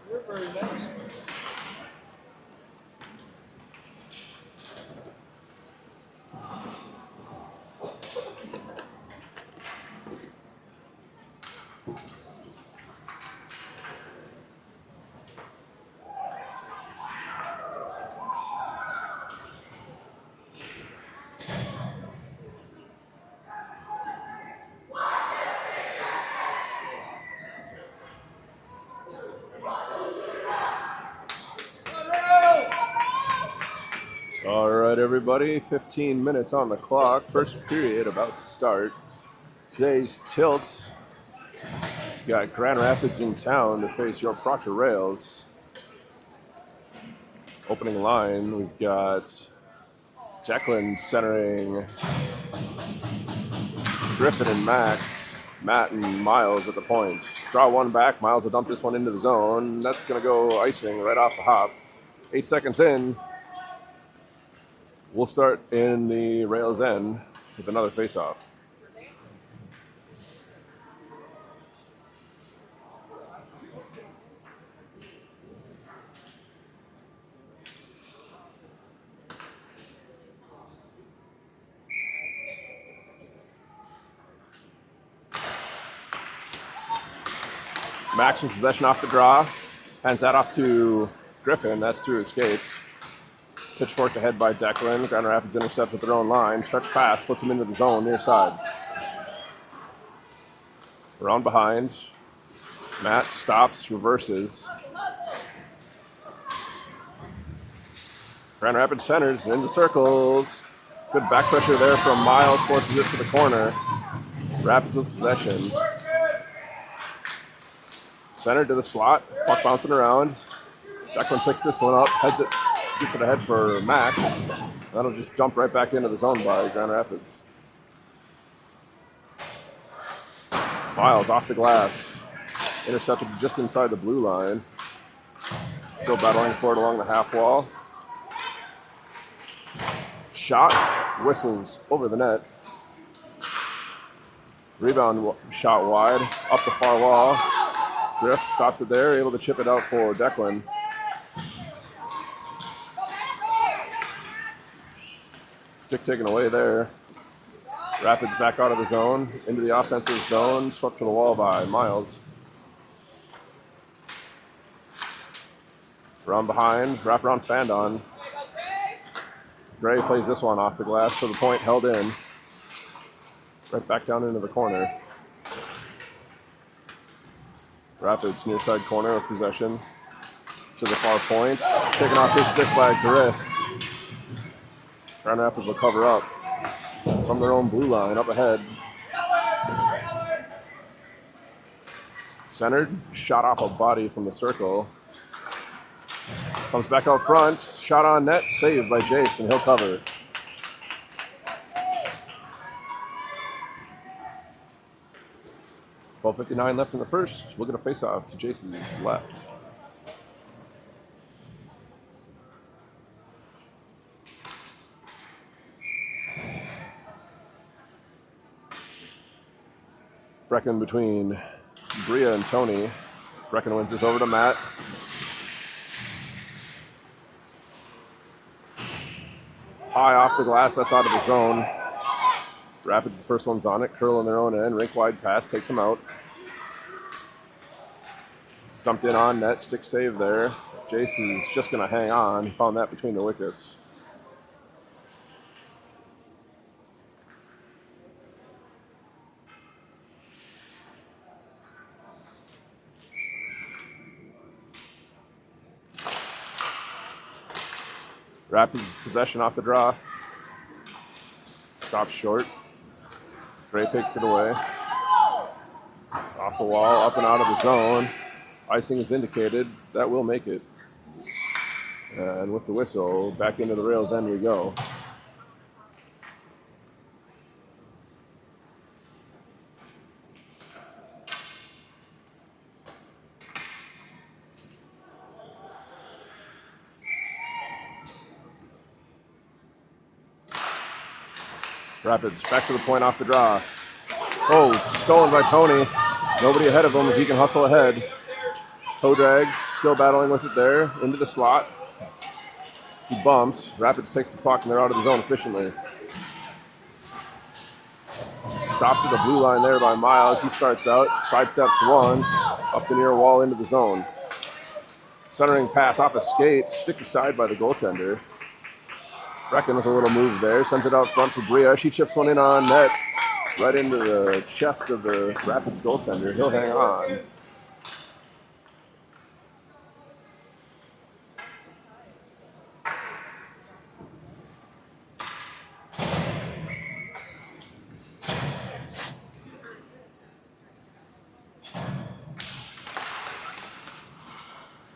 You're very nice. All right, everybody, 15 minutes on the clock. First period about to start. Today's tilt, you got Grand Rapids in town to face your Proctor Rails. Opening line, we've got Declan centering Griffin and Max, Matt and Miles at the points. Draw one back, Miles will dump this one into the zone. That's going to go icing right off the hop. 8 seconds in. We'll start in the Rails end with another face-off. Max in possession off the draw. Hands that off to Griffin. That's through his skates. Pitchfork ahead by Declan. Grand Rapids intercepts at their own line. Stretch pass, puts him into the zone near side. Around behind. Matt stops, reverses. Grand Rapids centers into circles. Good back pressure there from Miles, forces it to the corner. Rapids with possession. Center to the slot, puck bouncing around. Declan picks this one up, heads it, gets it ahead for Max. That'll just dump right back into the zone by Grand Rapids. Miles off the glass, intercepted just inside the blue line. Still battling for it along the half wall. Shot, whistles over the net. Rebound shot wide, up the far wall. Griff stops it there, able to chip it out for Declan. Stick taken away there. Rapids back out of the zone, into the offensive zone, swept to the wall by Miles. Around behind, wraparound Fandon. Gray plays this one off the glass, so the point held in. Right back down into the corner. Rapids near side corner of possession to the far point. Taken off his stick by Griff. Grand Rapids will cover up from their own blue line up ahead. Centered, shot off a body from the circle. Comes back out front, shot on net, saved by Jason. He'll cover. .12:59 left in the first. We'll get a face-off to Jason's left. Brecken between Bria and Tony. Brecken wins this over to Matt. High off the glass, that's out of the zone. Rapids, the first one's on it. Curl on their own end. Rink wide pass takes him out. Stumped in on net. Stick save there. Jason's just going to hang on. He found that between the wickets. Rapids possession off the draw. Stops short. Gray picks it away. Off the wall, up and out of the zone. Icing is indicated. That will make it. And with the whistle, back into the Rails end we go. Rapids back to the point off the draw. Oh, stolen by Tony. Nobody ahead of him if he can hustle ahead. Toe drags, still battling with it there. Into the slot. He bumps. Rapids takes the puck, and they're out of the zone efficiently. Stopped at the blue line there by Miles. He starts out, sidesteps one, up the near wall into the zone. Centering pass off a skate, stick aside by the goaltender. Brecken with a little move there, sends it out front for Bria. She chips one in on net, right into the chest of the Rapids goaltender. He'll hang on.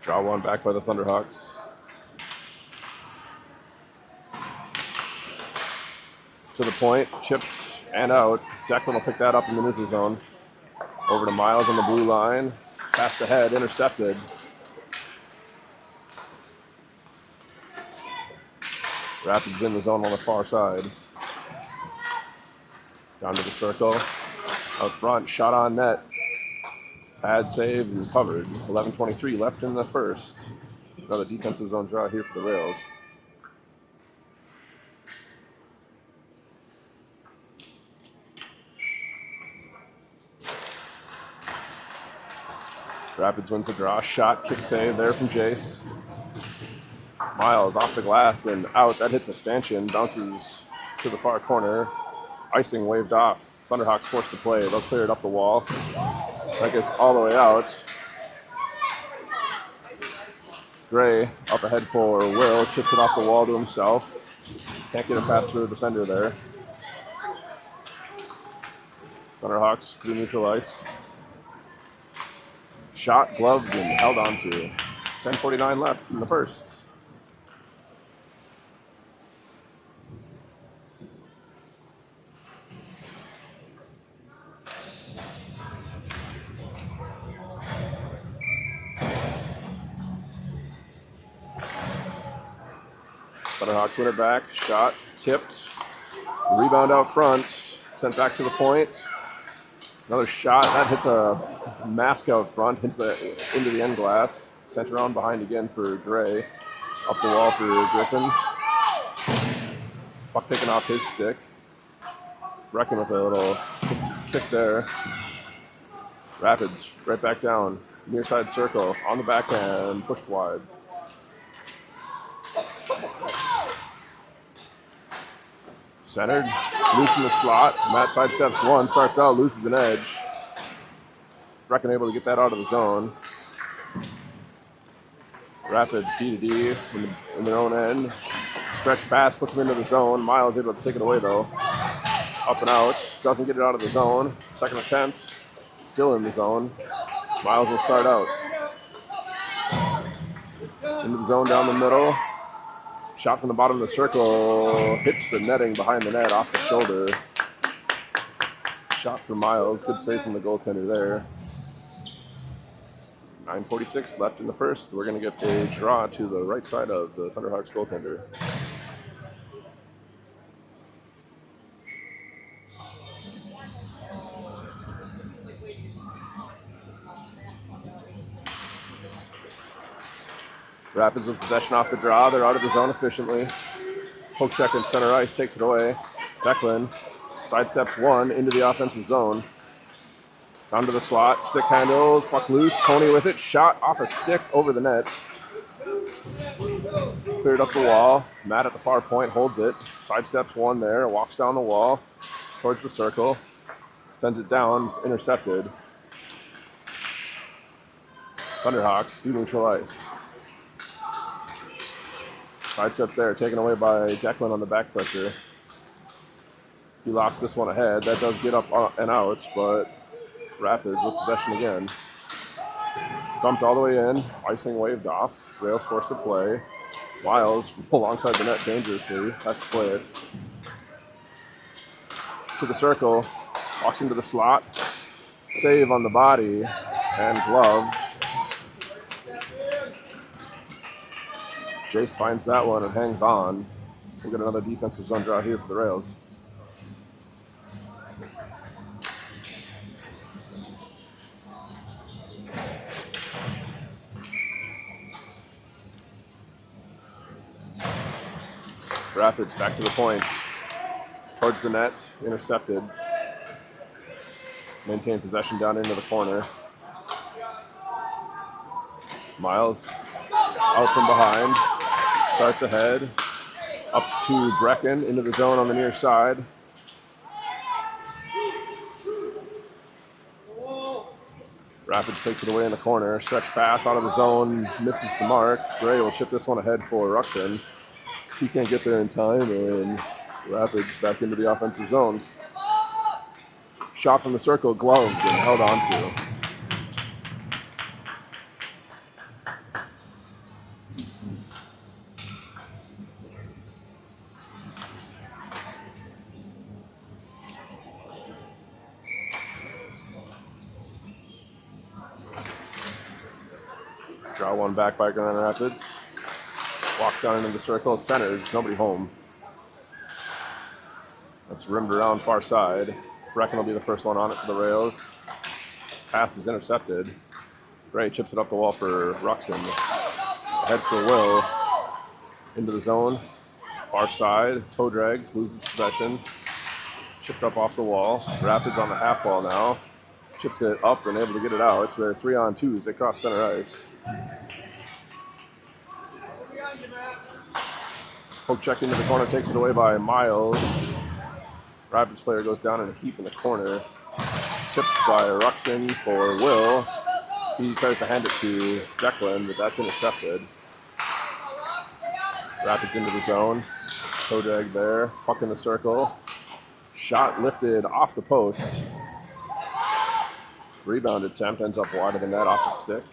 Draw one back by the Thunderhawks. To the point, chipped and out. Declan will pick that up in the neutral zone. Over to Miles on the blue line. Passed ahead, intercepted. Rapids in the zone on the far side. Down to the circle. Out front, shot on net. Pad save and covered. 11:23 left in the first. Another defensive zone draw here for the Rails. Rapids wins the draw. Shot, kick save there from Jace. Miles off the glass and out. That hits a stanchion. Bounces to the far corner. Icing waved off. Thunderhawks forced to play. They'll clear it up the wall. That gets all the way out. Gray up ahead for Will. Chips it off the wall to himself. Can't get it past the defender there. Thunderhawks through neutral ice. Shot, gloved, and held on to. 10:49 left in the first. Thunderhawks win it back. Shot, tipped. Rebound out front. Sent back to the point. Another shot. That hits a mask out front. Hits into the end glass. Sent around behind again for Gray. Up the wall for Griffin. Puck taken off his stick. Brecken with a little kick there. Rapids right back down. Near side circle. On the backhand. Pushed wide. Centered, loose in the slot. Matt sidesteps one, starts out, loses an edge. Brecken able to get that out of the zone. Rapids D to D in their own end. Stretch pass, puts him into the zone. Miles able to take it away though. Up and out, doesn't get it out of the zone. Second attempt, still in the zone. Miles will start out. Into the zone down the middle. Shot from the bottom of the circle, hits the netting behind the net off the shoulder. Shot for Miles, good save from the goaltender there. 9:46 left in the first. We're going to get a draw to the right side of the Thunderhawks goaltender. Rapids with possession off the draw. They're out of the zone efficiently. Poke check in center ice, takes it away. Declan sidesteps one into the offensive zone. Down to the slot, stick handles, puck loose. Tony with it, shot off a stick over the net. Cleared up the wall. Matt at the far point holds it. Sidesteps one there, walks down the wall towards the circle. Sends it down, intercepted. Thunderhawks through neutral ice. Sidesteps there, taken away by Declan on the back pressure. He lofts this one ahead. That does get up and out, but Rapids with possession again. Dumped all the way in. Icing waved off. Rails forced to play. Miles alongside the net dangerously. Has to play it. To the circle. Walks into the slot. Save on the body. And gloved. Jace finds that one and hangs on. We'll get another defensive zone draw here for the Rails. Rapids back to the point. Towards the net, intercepted. Maintain possession down into the corner. Miles out from behind. Starts ahead. Up to Brecken into the zone on the near side. Rapids takes it away in the corner. Stretch pass out of the zone. Misses the mark. Gray will chip this one ahead for Ruxin. He can't get there in time, and Rapids back into the offensive zone. Shot from the circle, gloved and held on to. Draw one back by Grand Rapids. Walks down into the circle, centers, nobody home. That's rimmed around far side. Brecken will be the first one on it for the Rails. Pass is intercepted. Gray chips it up the wall for Ruxin. Ahead for Will. Into the zone. Far side. Toe drags, loses possession. Chipped up off the wall. Rapids on the half wall now. Chips it up and able to get it out. So they're 3-on-2s. They cross center ice. Poke check into the corner, takes it away by Miles. Rapids player goes down in a heap in the corner. Tipped by Ruxin for Will. He tries to hand it to Declan, but that's intercepted. Rapids into the zone. Toe drag there. Puck in the circle. Shot lifted off the post. Rebound attempt ends up wide of the net off the stick.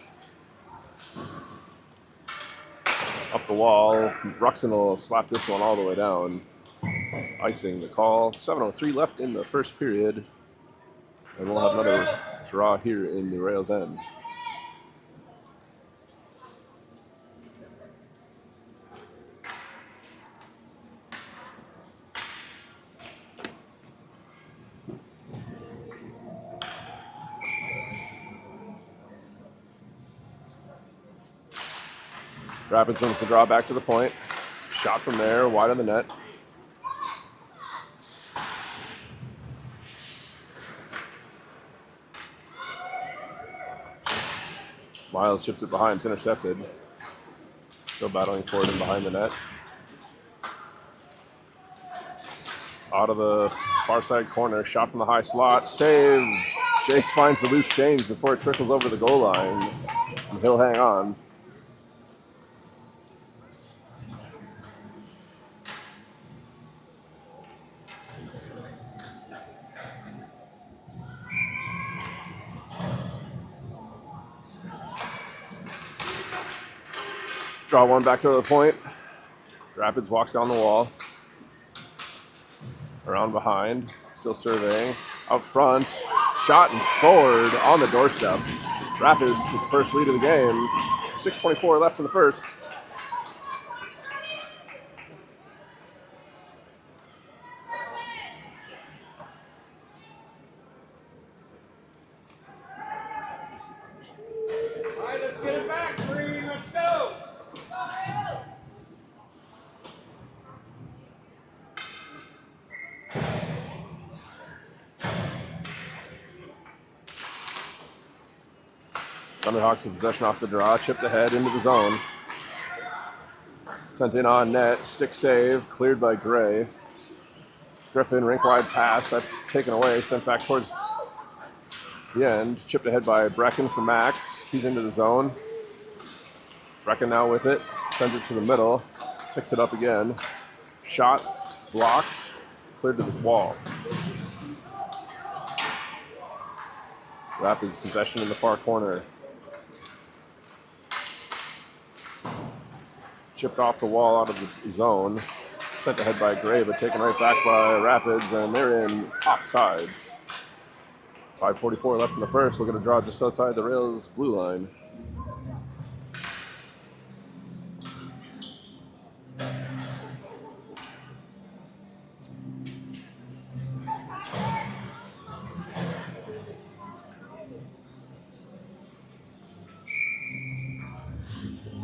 Up the wall. Ruxin will slap this one all the way down. Icing the call. 7:03 left in the first period. And we'll have another draw here in the Rails end. Rapids wins the draw back to the point. Shot from there, wide of the net. Miles chips it behind, it's intercepted. Still battling for it and behind the net. Out of the far side corner, shot from the high slot, saved. Chase finds the loose change before it trickles over the goal line. And he'll hang on. Draw one back to the point. Rapids walks down the wall. Around behind. Still surveying. Out front. Shot and scored on the doorstep. Rapids with the first lead of the game. 6:24 left in the first. All right, let's get it back, Green. Let's go. Thunderhawks in possession off the draw, chipped ahead into the zone. Sent in on net, stick save, cleared by Gray. Griffin, rink wide pass, that's taken away, sent back towards the end. Chipped ahead by Brecken for Max, he's into the zone. Brecken now with it, sends it to the middle, picks it up again. Shot, blocked, cleared to the wall. Rapids possession in the far corner. Chipped off the wall out of the zone. Sent ahead by Gray, but taken right back by Rapids, and they're in offsides. 5:44 left in the first. We're going to draw just outside the Rails blue line.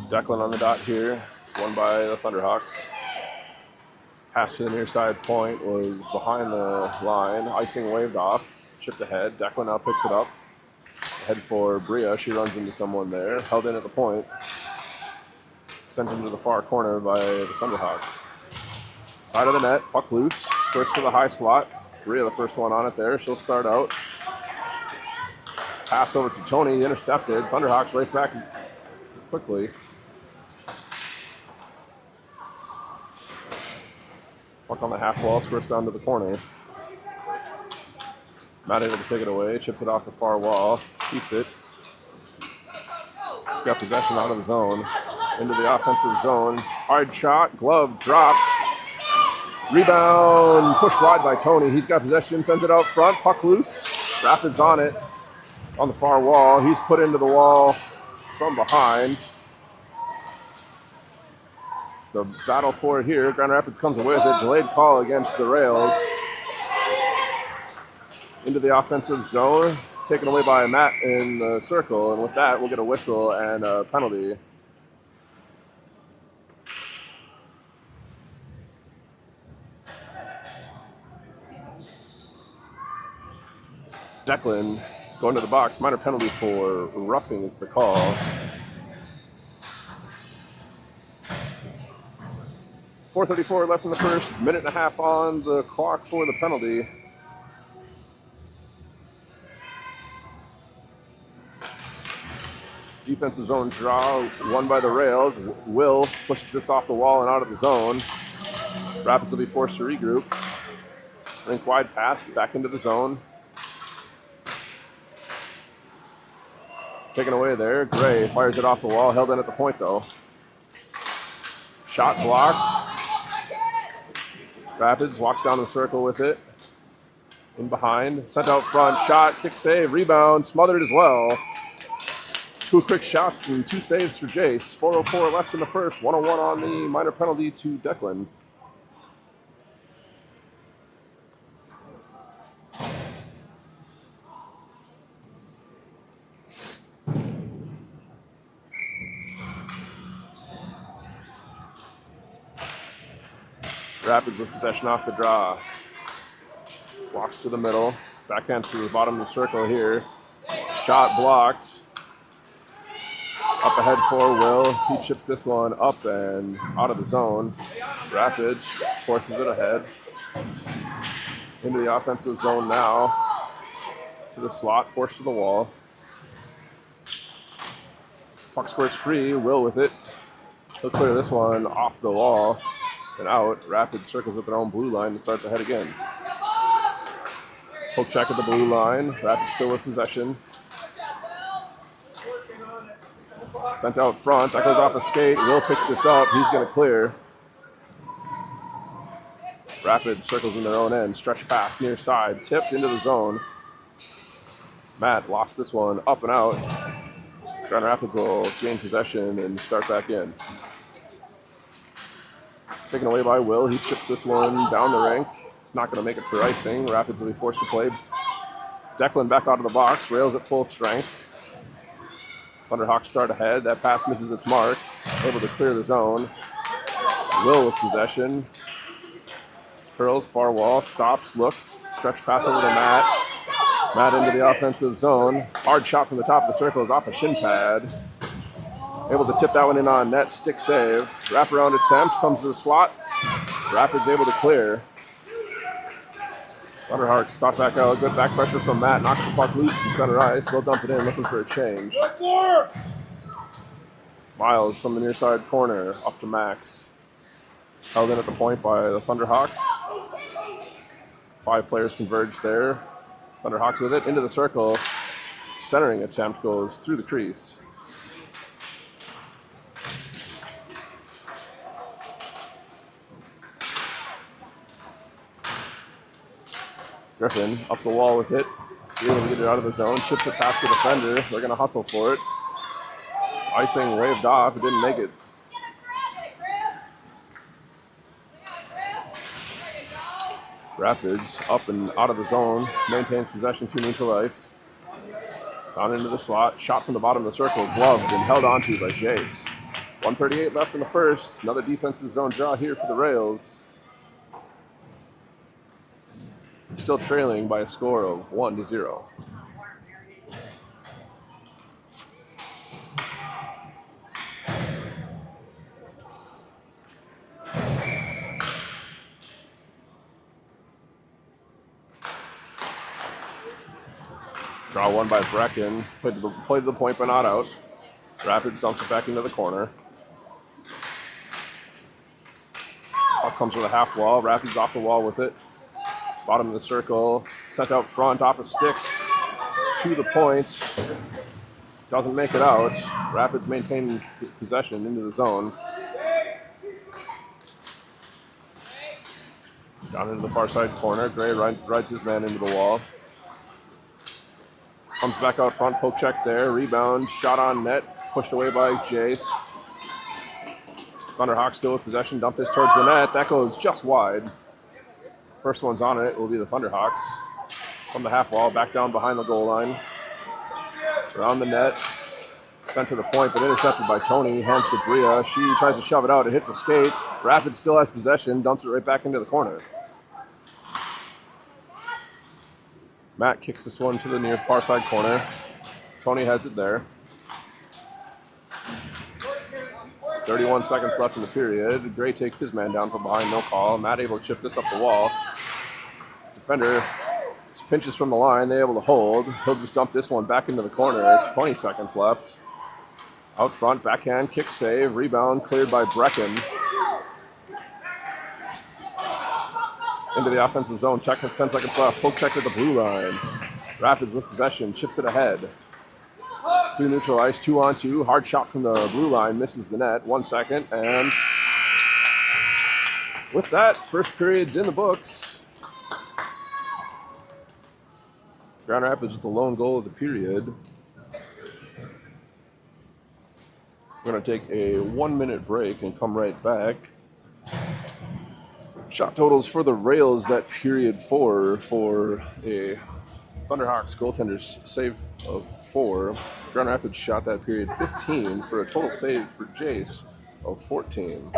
Declan on the dot here. It's won by the Thunderhawks. Pass to the near side point was behind the line. Icing waved off. Chipped ahead. Declan now picks it up. Head for Bria. She runs into someone there. Held in at the point. Sent into the far corner by the Thunderhawks. Side of the net. Puck loose. Skirts to the high slot. Bria the first one on it there. She'll start out. Pass over to Tony. Intercepted. Thunderhawks right back quickly. Puck on the half wall. Skirts down to the corner. Not able to take it away. Chips it off the far wall. Keeps it. He's got possession out of the zone. Into the offensive zone. Hard shot. Glove dropped. Rebound. Pushed wide by Tony. He's got possession. Sends it out front. Puck loose. Rapids on it. On the far wall. He's put into the wall from behind. So battle for it here. Grand Rapids comes away with it. Delayed call against the Rails. Into the offensive zone. Taken away by Matt in the circle. And with that, we'll get a whistle and a penalty. Declan going to the box. Minor penalty for roughing is the call. 4:34 left in the first. Minute and a half on the clock for the penalty. Defensive zone draw, won by the Rails. Will pushes this off the wall and out of the zone. Rapids will be forced to regroup. Rink wide pass, back into the zone. Taken away there. Gray fires it off the wall, held in at the point though. Shot blocked. Rapids walks down the circle with it. In behind, sent out front, shot, kick save, rebound, smothered as well. Two quick shots and two saves for Jace. 4:04 left in the first. 101 on the minor penalty to Declan. Rapids with possession off the draw. Walks to the middle. Backhand to the bottom of the circle here. Shot blocked. Up ahead for Will. He chips this one up and out of the zone. Rapids forces it ahead. Into the offensive zone now. To the slot, forced to the wall. Puck squirts free. Will with it. He'll clear this one off the wall and out. Rapids circles at their own blue line and starts ahead again. Poke check at the blue line. Rapids still with possession. Sent out front. That goes off a skate. Will picks this up. He's going to clear. Rapids circles in their own end. Stretch pass near side. Tipped into the zone. Matt lost this one up and out. Grand Rapids will gain possession and start back in. Taken away by Will. He chips this one down the rink. It's not going to make it for icing. Rapids will be forced to play. Declan back out of the box. Rails at full strength. Thunderhawks start ahead. That pass misses its mark. Able to clear the zone. Will with possession. Curls, far wall, stops, looks. Stretch pass over to Matt. Matt into the offensive zone. Hard shot from the top of the circle is off a shin pad. Able to tip that one in on net. Stick save. Wraparound attempt. Comes to the slot. Rapids able to clear. Thunderhawks stop back out. Good back pressure from Matt. Knocks the puck loose from center ice. They'll dump it in, looking for a change. Miles from the near side corner. Up to Max. Held in at the point by the Thunderhawks. 5 players converge there. Thunderhawks with it. Into the circle. Centering attempt goes through the crease. Griffin up the wall with it. Able to get it out of the zone. Chips it past the defender. They're going to hustle for it. Icing waved off. It didn't make it. Rapids up and out of the zone. Maintains possession to neutral ice. Down into the slot. Shot from the bottom of the circle. Gloved and held onto by Jace. 1:38 left in the first. Another defensive zone draw here for the Rails. still trailing by a score of 1-0. Draw one by Brecken. Played the point, but not out. Rapids dumps it back into the corner. Puck comes with a half wall. Rapids off the wall with it. Bottom of the circle. Sent out front off a stick to the point. Doesn't make it out. Rapids maintain possession into the zone. Down into the far side corner. Gray rides his man into the wall. Comes back out front, poke check there, rebound, shot on net, pushed away by Jace. Thunderhawks still with possession, dump this towards the net. That goes just wide. First one's on it will be the Thunderhawks. From the half wall, back down behind the goal line. Around the net, sent to the point, but intercepted by Tony. Hands to Bria. She tries to shove it out. It hits a skate. Rapids still has possession, dumps it right back into the corner. Matt kicks this one to the near far side corner. Tony has it there. 31 seconds left in the period. Gray takes his man down from behind, no call. Matt able to chip this up the wall. Defender pinches from the line, they able to hold. He'll just dump this one back into the corner. 20 seconds left. Out front, backhand, kick save, rebound cleared by Brecken. Into the offensive zone, check with 10 seconds left. Poke check at the blue line. Rapids with possession, chips it ahead. Through neutral ice, 2-on-2. Hard shot from the blue line, misses the net. 1 second, and with that, first period's in the books. Grand Rapids with the lone goal of the period. We're going to take a 1-minute break and come right back. Shot totals for the Rails that period 4 for a Thunderhawks goaltender's save of 4. Grand Rapids shot that period 15 for a total save for Jace of 14.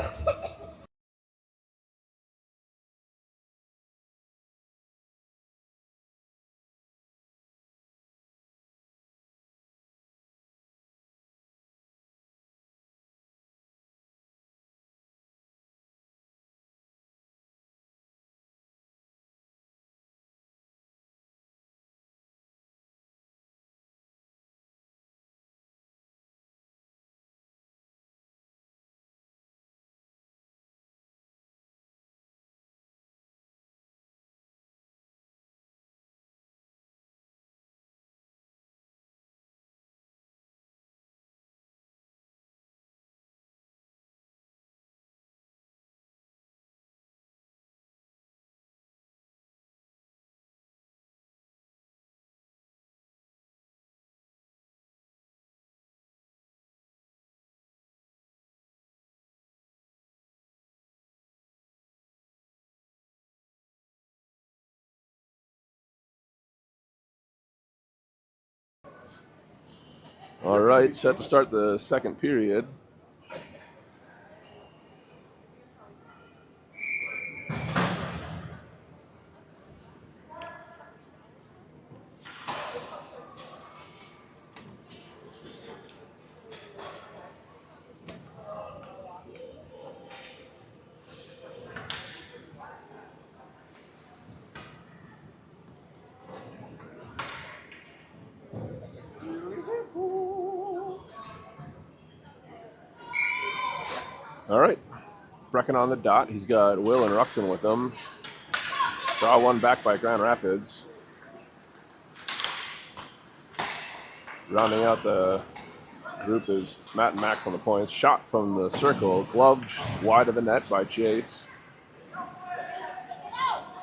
All right, set to start the second period. All right, Brecken on the dot. He's got Will and Ruxin with him. Draw one back by Grand Rapids. Rounding out the group is Matt and Max on the points. Shot from the circle, gloved wide of the net by Chase.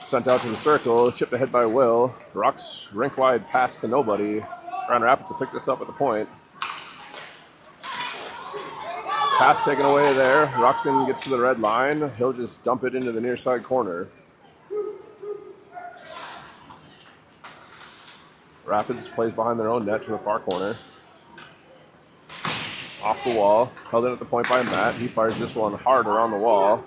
Sent out to the circle, chipped ahead by Will. Rux, rink wide pass to nobody. Grand Rapids will pick this up at the point. Pass taken away there. Ruxin gets to the red line. He'll just dump it into the near side corner. Rapids plays behind their own net to the far corner. Off the wall. Held in at the point by Matt. He fires this one hard around the wall.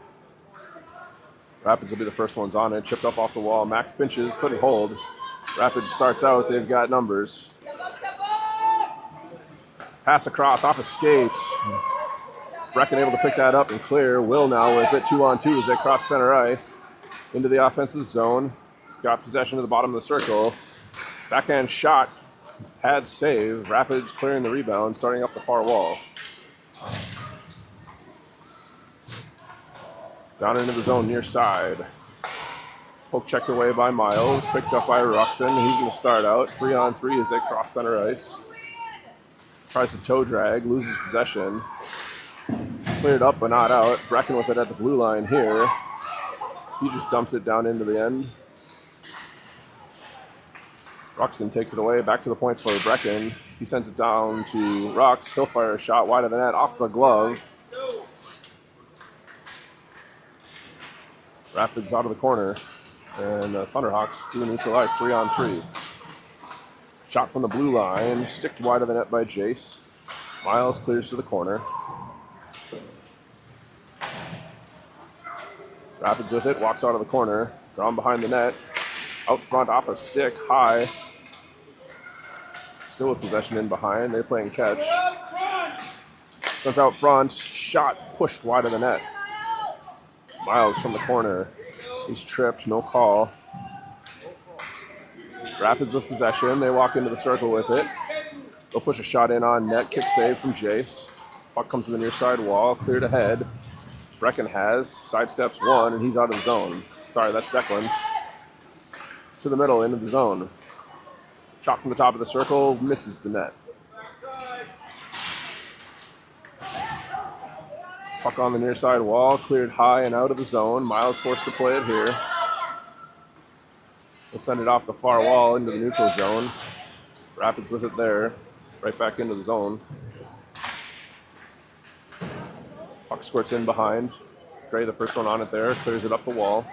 Rapids will be the first ones on it. Chipped up off the wall. Max pinches, couldn't hold. Rapids starts out. They've got numbers. Pass across off of skates. Brecken able to pick that up and clear. Will now with it 2-on-2 as they cross center ice into the offensive zone. It's got possession to the bottom of the circle. Backhand shot. Pad save. Rapids clearing the rebound, starting up the far wall. Down into the zone near side. Poke checked away by Miles. Picked up by Ruxin. He's going to start out. 3-on-3 as they cross center ice. Tries to toe drag. Loses possession. Cleared up but not out. Brecken with it at the blue line here. He just dumps it down into the end. Ruxin takes it away. Back to the point for Brecken. He sends it down to Rux. He'll fire a shot wide of the net off the glove. Rapids out of the corner, and Thunderhawks do neutralize 3-on-3. Shot from the blue line, sticked wide of the net by Jace. Miles clears to the corner. Rapids with it, walks out of the corner, drawn behind the net. Out front off a stick, high. Still with possession in behind, they're playing catch. Sent out front, shot pushed wide of the net. Miles from the corner. He's tripped, no call. Rapids with possession. They walk into the circle with it. They'll push a shot in on net. Kick save from Jace. Puck comes to the near side wall. Cleared ahead. Brecken has. Sidesteps one, and he's out of the zone. Sorry, that's Declan. To the middle, into the zone. Shot from the top of the circle. Misses the net. Puck on the near side wall, cleared high and out of the zone. Miles forced to play it here. We'll send it off the far wall into the neutral zone. Rapids with it there, right back into the zone. Puck squirts in behind. Gray, the first one on it there, clears it up the wall.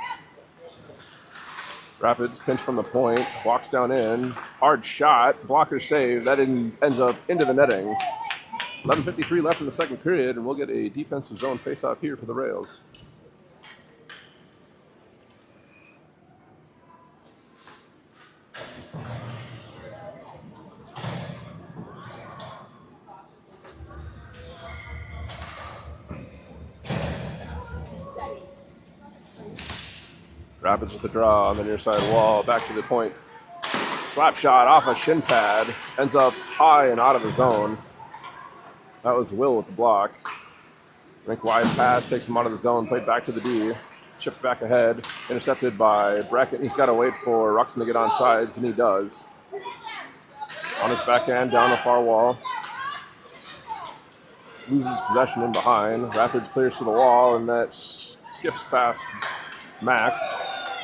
Rapids pinch from the point, walks down in. Hard shot, blocker save. That ends up into the netting. 11:53 left in the second period, and we'll get a defensive zone face-off here for the Rails. Rapids with the draw on the near side wall, back to the point. Slap shot off a shin pad, ends up high and out of the zone. That was Will with the block. Rink wide pass, takes him out of the zone, played back to the D. Chipped back ahead, intercepted by Brecken. He's got to wait for Ruxin to get on sides, and he does. On his backhand, down the far wall. Loses possession in behind. Rapids clears to the wall, and that skips past Max.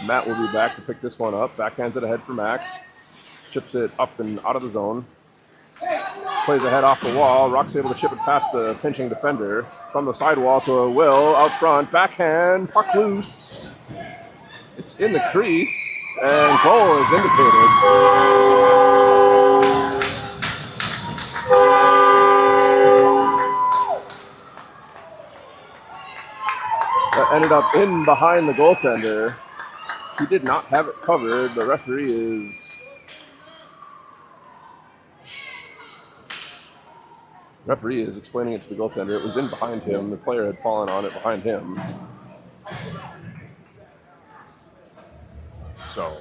Matt will be back to pick this one up. Backhands it ahead for Max. Chips it up and out of the zone. Plays ahead off the wall. Rock's able to chip it past the pinching defender. From the sidewall to a Will out front. Backhand, puck loose. It's in the crease, and goal is indicated. That ended up in behind the goaltender. He did not have it covered. The referee is explaining it to the goaltender. It was in behind him. The player had fallen on it behind him. So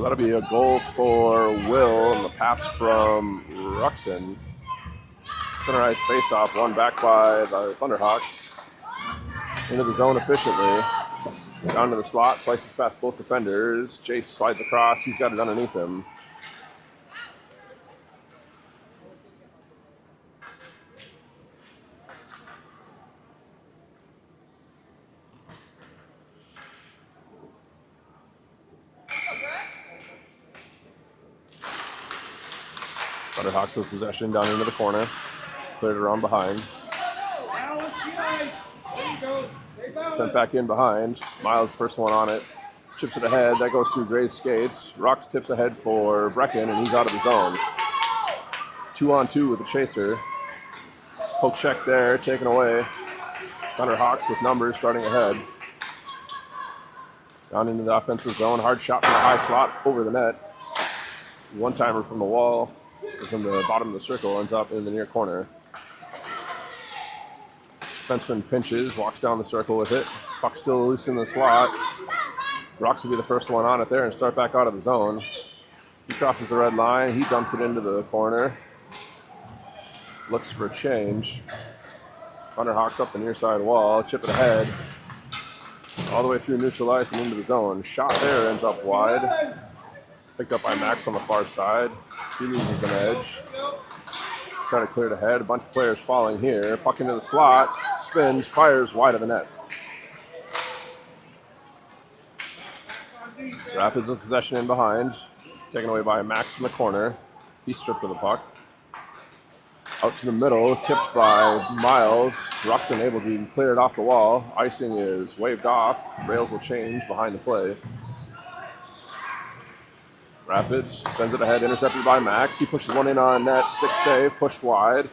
that'll be a goal for Will, and the pass from Ruxin. Center ice face-off, won back by the Thunderhawks. Into the zone efficiently. Down to the slot, slices past both defenders. Jace slides across, he's got it underneath him. Thunderhawks with possession down into the corner. Cleared around behind. Sent back in behind. Miles, first one on it. Chips it ahead. That goes through Gray's skates. Rux tips ahead for Brecken, and he's out of the zone. 2-on-2 with the chaser. Poke check there, taken away. Thunderhawks with numbers starting ahead. Down into the offensive zone. Hard shot from the high slot over the net. One-timer from the wall, from the bottom of the circle, ends up in the near corner. Defenseman pinches, walks down the circle with it. Puck still loose in the slot. Rocks will be the first one on it there and start back out of the zone. He crosses the red line. He dumps it into the corner. Looks for a change. Thunderhawks up the near side wall. Chip it ahead. All the way through neutral ice and into the zone. Shot there, ends up wide. Picked up by Max on the far side. He loses an edge. Trying to clear it ahead. A bunch of players falling here. Puck into the slot. Spins, fires wide of the net. Rapids with possession in behind. Taken away by Max in the corner. He's stripped of the puck. Out to the middle, tipped by Miles. Ruxin able to clear it off the wall. Icing is waved off. Rails will change behind the play. Rapids sends it ahead, intercepted by Max. He pushes one in on net, stick save, pushed wide.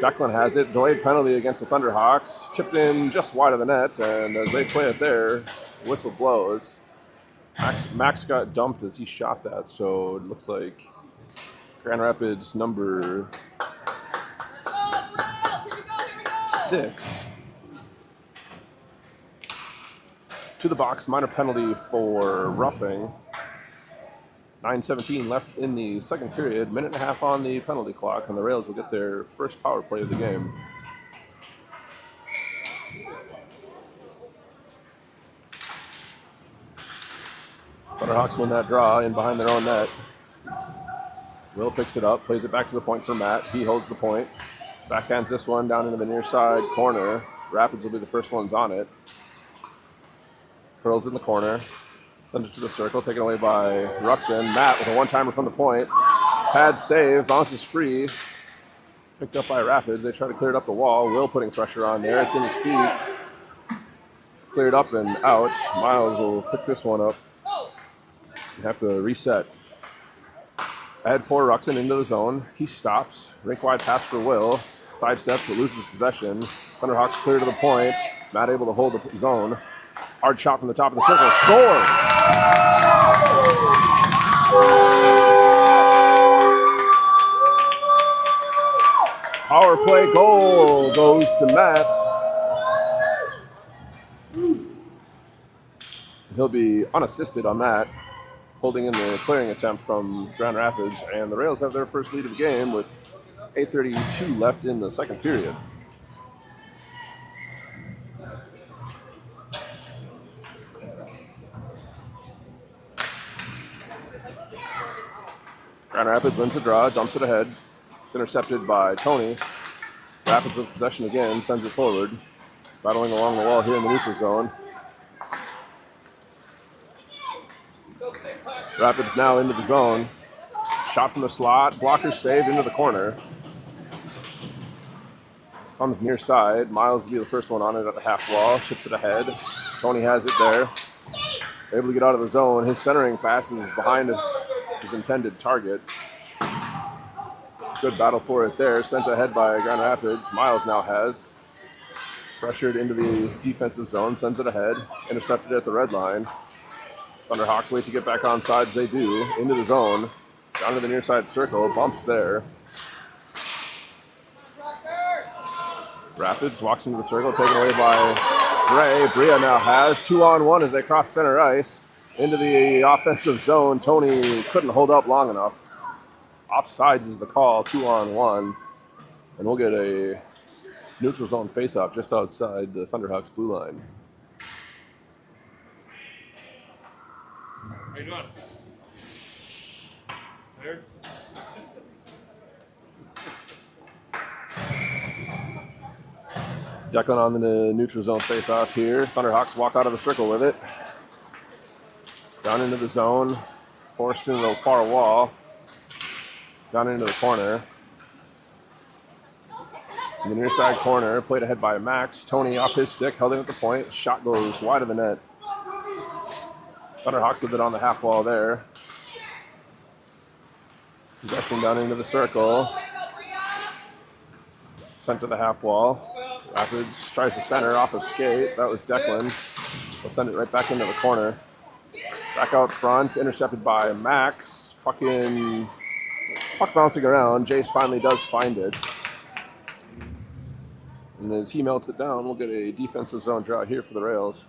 Declan has it, delayed penalty against the Thunderhawks. Tipped in just wide of the net, and as they play it there, whistle blows. Max got dumped as he shot that, so it looks like Grand Rapids number 6 to the box, minor penalty for roughing. 9:17 left in the second period, minute and a half on the penalty clock, and the Rails will get their first power play of the game. Thunderhawks win that draw in behind their own net. Will picks it up, plays it back to the point for Matt. He holds the point. Backhands this one down into the near side corner. Rapids will be the first ones on it. Curls in the corner. Sends it to the circle, taken away by Ruxin. Matt with a one-timer from the point. Pad save, bounces free. Picked up by Rapids. They try to clear it up the wall. Will putting pressure on there. It's in his feet. Cleared up and out. Miles will pick this one up. You have to reset. Ahead for Ruxin into the zone. He stops. Rink-wide pass for Will. Sidesteps but loses possession. Thunderhawks clear to the point. Matt able to hold the zone. Hard shot from the top of the circle. Scores! Power play goal goes to Matt. He'll be unassisted on that, holding in the clearing attempt from Grand Rapids, and the Rails have their first lead of the game with 8:32 left in the second period. Grand Rapids wins the draw, dumps it ahead. It's intercepted by Tony. Rapids with possession again, sends it forward. Battling along the wall here in the neutral zone. Rapids now into the zone. Shot from the slot. Blocker saved into the corner. Comes near side. Miles will be the first one on it at the half wall. Chips it ahead. Tony has it there. Able to get out of the zone. His centering pass is behind his intended target. Good battle for it there. Sent ahead by Grand Rapids. Miles now has. Pressured into the defensive zone. Sends it ahead. Intercepted at the red line. Thunderhawks wait to get back on sides. They do. Into the zone. Down to the near side circle. Bumps there. Rapids walks into the circle. Taken away by Gray. Bria now has 2-on-1 as they cross center ice. Into the offensive zone. Tony couldn't hold up long enough. Offsides is the call. 2-on-1. And we'll get a neutral zone faceoff just outside the Thunderhawks blue line. How you doing? Tired? Declan on the neutral zone face-off here. Thunderhawks walk out of the circle with it. Down into the zone. Forced into the far wall. Down into the corner. In the near side corner, played ahead by Max. Tony off his stick, held in at the point. Shot goes wide of the net. Thunderhawks with it on the half wall there. Possession down into the circle. Sent to the half wall. Rapids tries to center off a skate. That was Declan. We'll send it right back into the corner. Back out front, intercepted by Max. Puck bouncing around. Jace finally does find it. And as he melts it down, we'll get a defensive zone draw here for the Rails.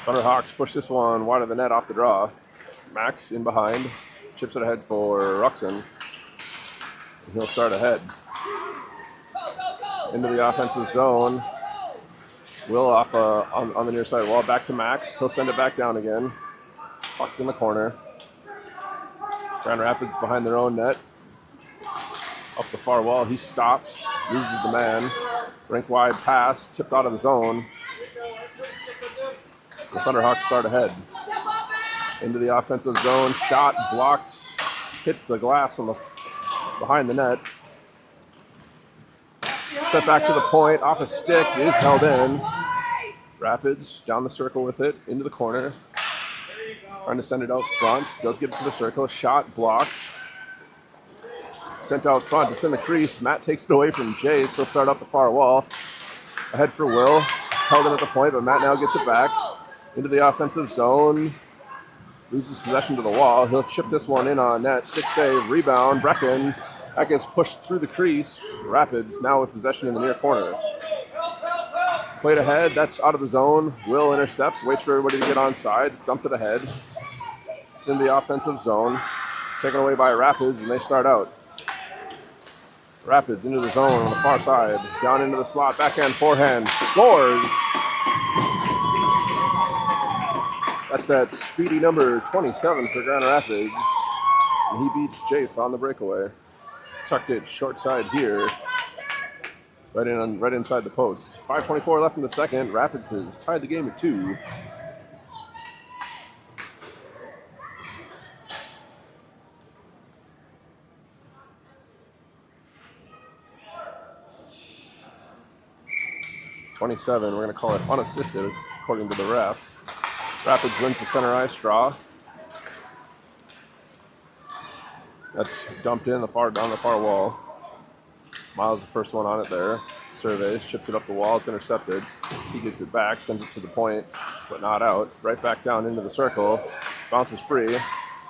Thunderhawks push this one wide of the net off the draw. Max in behind, chips it ahead for Ruxin. He'll start ahead. Into the offensive zone. Will off on the near side wall, back to Max. He'll send it back down again. Puck's in the corner. Grand Rapids behind their own net. Up the far wall, he stops, loses the man. Rink wide pass, tipped out of the zone. The Thunderhawks start ahead. Into the offensive zone, shot blocked, hits the glass on the behind the net. Set back to the point, off a stick, is held in. Rapids down the circle with it, into the corner. Trying to send it out front, does get it to the circle, shot blocked. Sent out front, it's in the crease. Matt takes it away from Jace. He'll start up the far wall. Ahead for Will, held in at the point, but Matt now gets it back. Into the offensive zone. Loses possession to the wall. He'll chip this one in on net. Stick save, rebound. Brecken. That gets pushed through the crease. Rapids now with possession in the near corner. Played ahead. That's out of the zone. Will intercepts. Waits for everybody to get on sides. Dumps it ahead. It's in the offensive zone. Taken away by Rapids, and they start out. Rapids into the zone on the far side. Down into the slot. Backhand, forehand. Scores! That's that speedy number 27 for Grand Rapids. And he beats Jace on the breakaway. Tucked it short side here. Right inside the post. 5:24 left in the second. Rapids has tied the game at 2. .27, we're going to call it unassisted according to the ref. Rapids wins the center ice draw. That's dumped in on the far wall. Miles the first one on it there. Surveys, chips it up the wall, it's intercepted. He gets it back, sends it to the point, but not out. Right back down into the circle. Bounces free.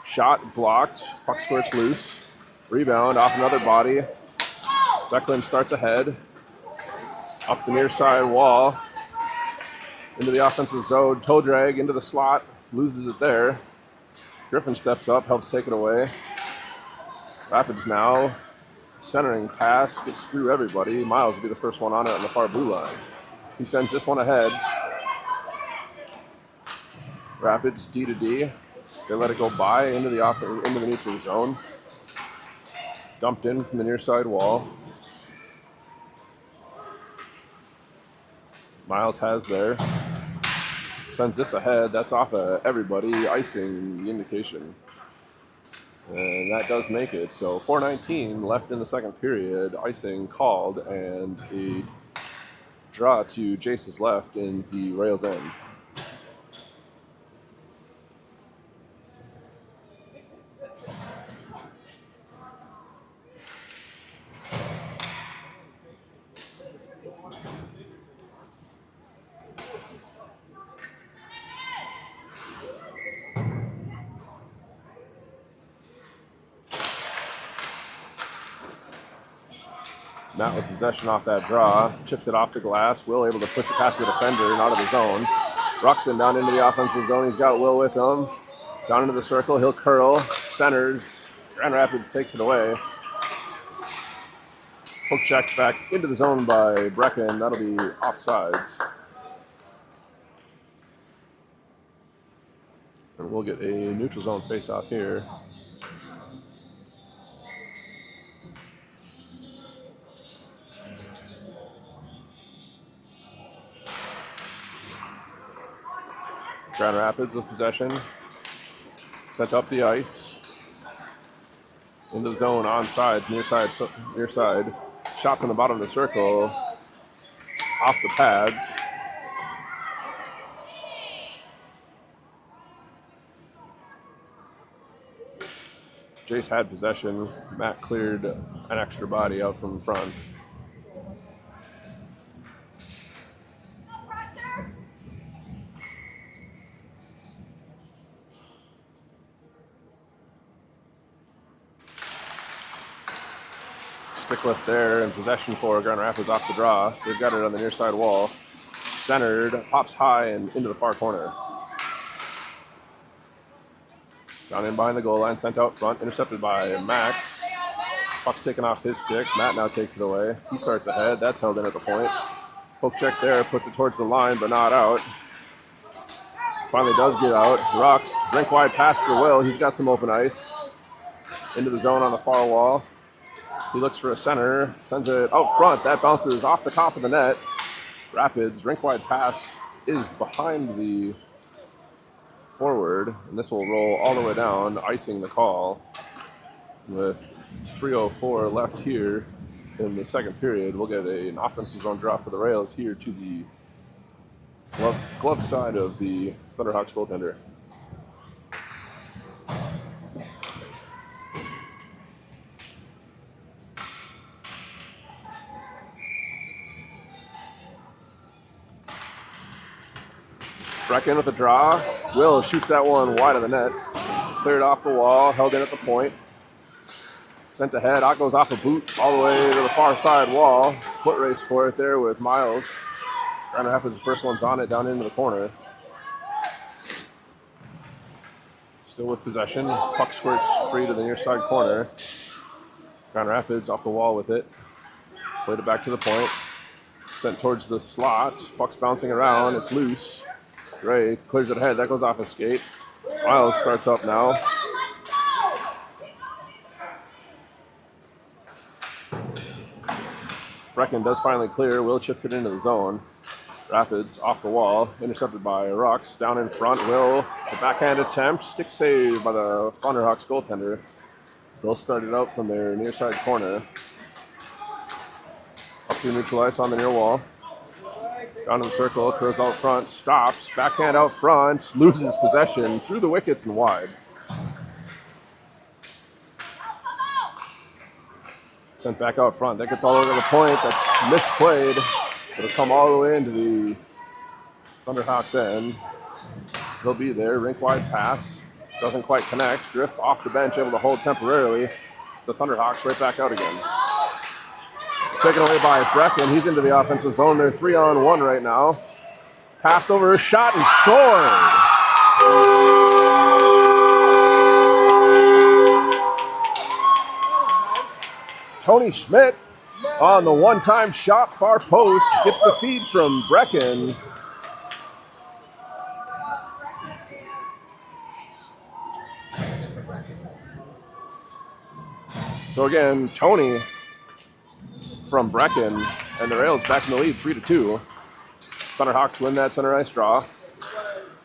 Shot blocked. Puck squirts loose. Rebound off another body. Becklin starts ahead. Up the near side wall. Into the offensive zone. Toe drag into the slot. Loses it there. Griffin steps up, helps take it away. Rapids now. Centering pass. Gets through everybody. Miles will be the first one on it on the far blue line. He sends this one ahead. Rapids D to D. They let it go by into the neutral zone. Dumped in from the near side wall. Miles has there. Sends this ahead. That's off of everybody. Icing the indication. And that does make it. So 4:19 left in the second period. Icing called and a draw to Jace's left in the Rails end. Matt with possession off that draw, chips it off to glass. Will able to push it past the defender and out of the zone. Ruxin down into the offensive zone. He's got Will with him. Down into the circle. He'll curl. Centers. Grand Rapids takes it away. Poke checked back into the zone by Brecken. That'll be offsides. And we'll get a neutral zone face-off here. Grand Rapids with possession. Sent up the ice. into the zone, on sides, near side. Shot from the bottom of the circle, off the pads. Jace had possession. Matt cleared an extra body out from the front. Stick lift there, and possession for Grand Rapids off the draw. They've got it on the near side wall. Centered, pops high and into the far corner. Down in behind the goal line, sent out front, intercepted by Max. Puck's taken off his stick. Matt now takes it away. He starts ahead. That's held in at the point. Poke check there, puts it towards the line, but not out. Finally does get out. Rocks, rink wide pass for Will. He's got some open ice. Into the zone on the far wall. He looks for a center, sends it out front. That bounces off the top of the net. Rapids, rink wide pass is behind the forward, and this will roll all the way down, icing the call. With 3:04 left here in the second period, we'll get an offensive zone draw for the Rails here to the glove side of the Thunderhawks goaltender. Brecken with a draw. Will shoots that one wide of the net. Cleared off the wall, held in at the point. Sent ahead. Out goes off a boot all the way to the far side wall. Foot race for it there with Miles. Grand Rapids, the first one's on it down into the corner. Still with possession. Puck squirts free to the near side corner. Grand Rapids off the wall with it. Played it back to the point. Sent towards the slot. Puck's bouncing around. It's loose. Gray clears it ahead. That goes off a skate. Miles starts up now. Brecken does finally clear. Will chips it into the zone. Rapids off the wall. Intercepted by Rux. Down in front. Will, the backhand attempt. Stick save by the Thunderhawks goaltender. They'll start it out from their near side corner. Up to neutral ice on the near wall. Down in the circle, curls out front, stops, backhand out front, loses possession through the wickets and wide. Sent back out front. That gets all over the point. That's misplayed. It'll come all the way into the Thunderhawks end. He'll be there. Rink wide pass. Doesn't quite connect. Griff off the bench, able to hold temporarily. The Thunderhawks right back out again. Taken away by Brecken. He's into the offensive zone. They're 3-on-1 right now. Passed over a shot and scored. Tony Schmidt on the one-time shot, far post. Gets the feed from Brecken. So again, Tony from Brecken, and the Rails back in the lead, 3-2. Thunderhawks win that center ice draw.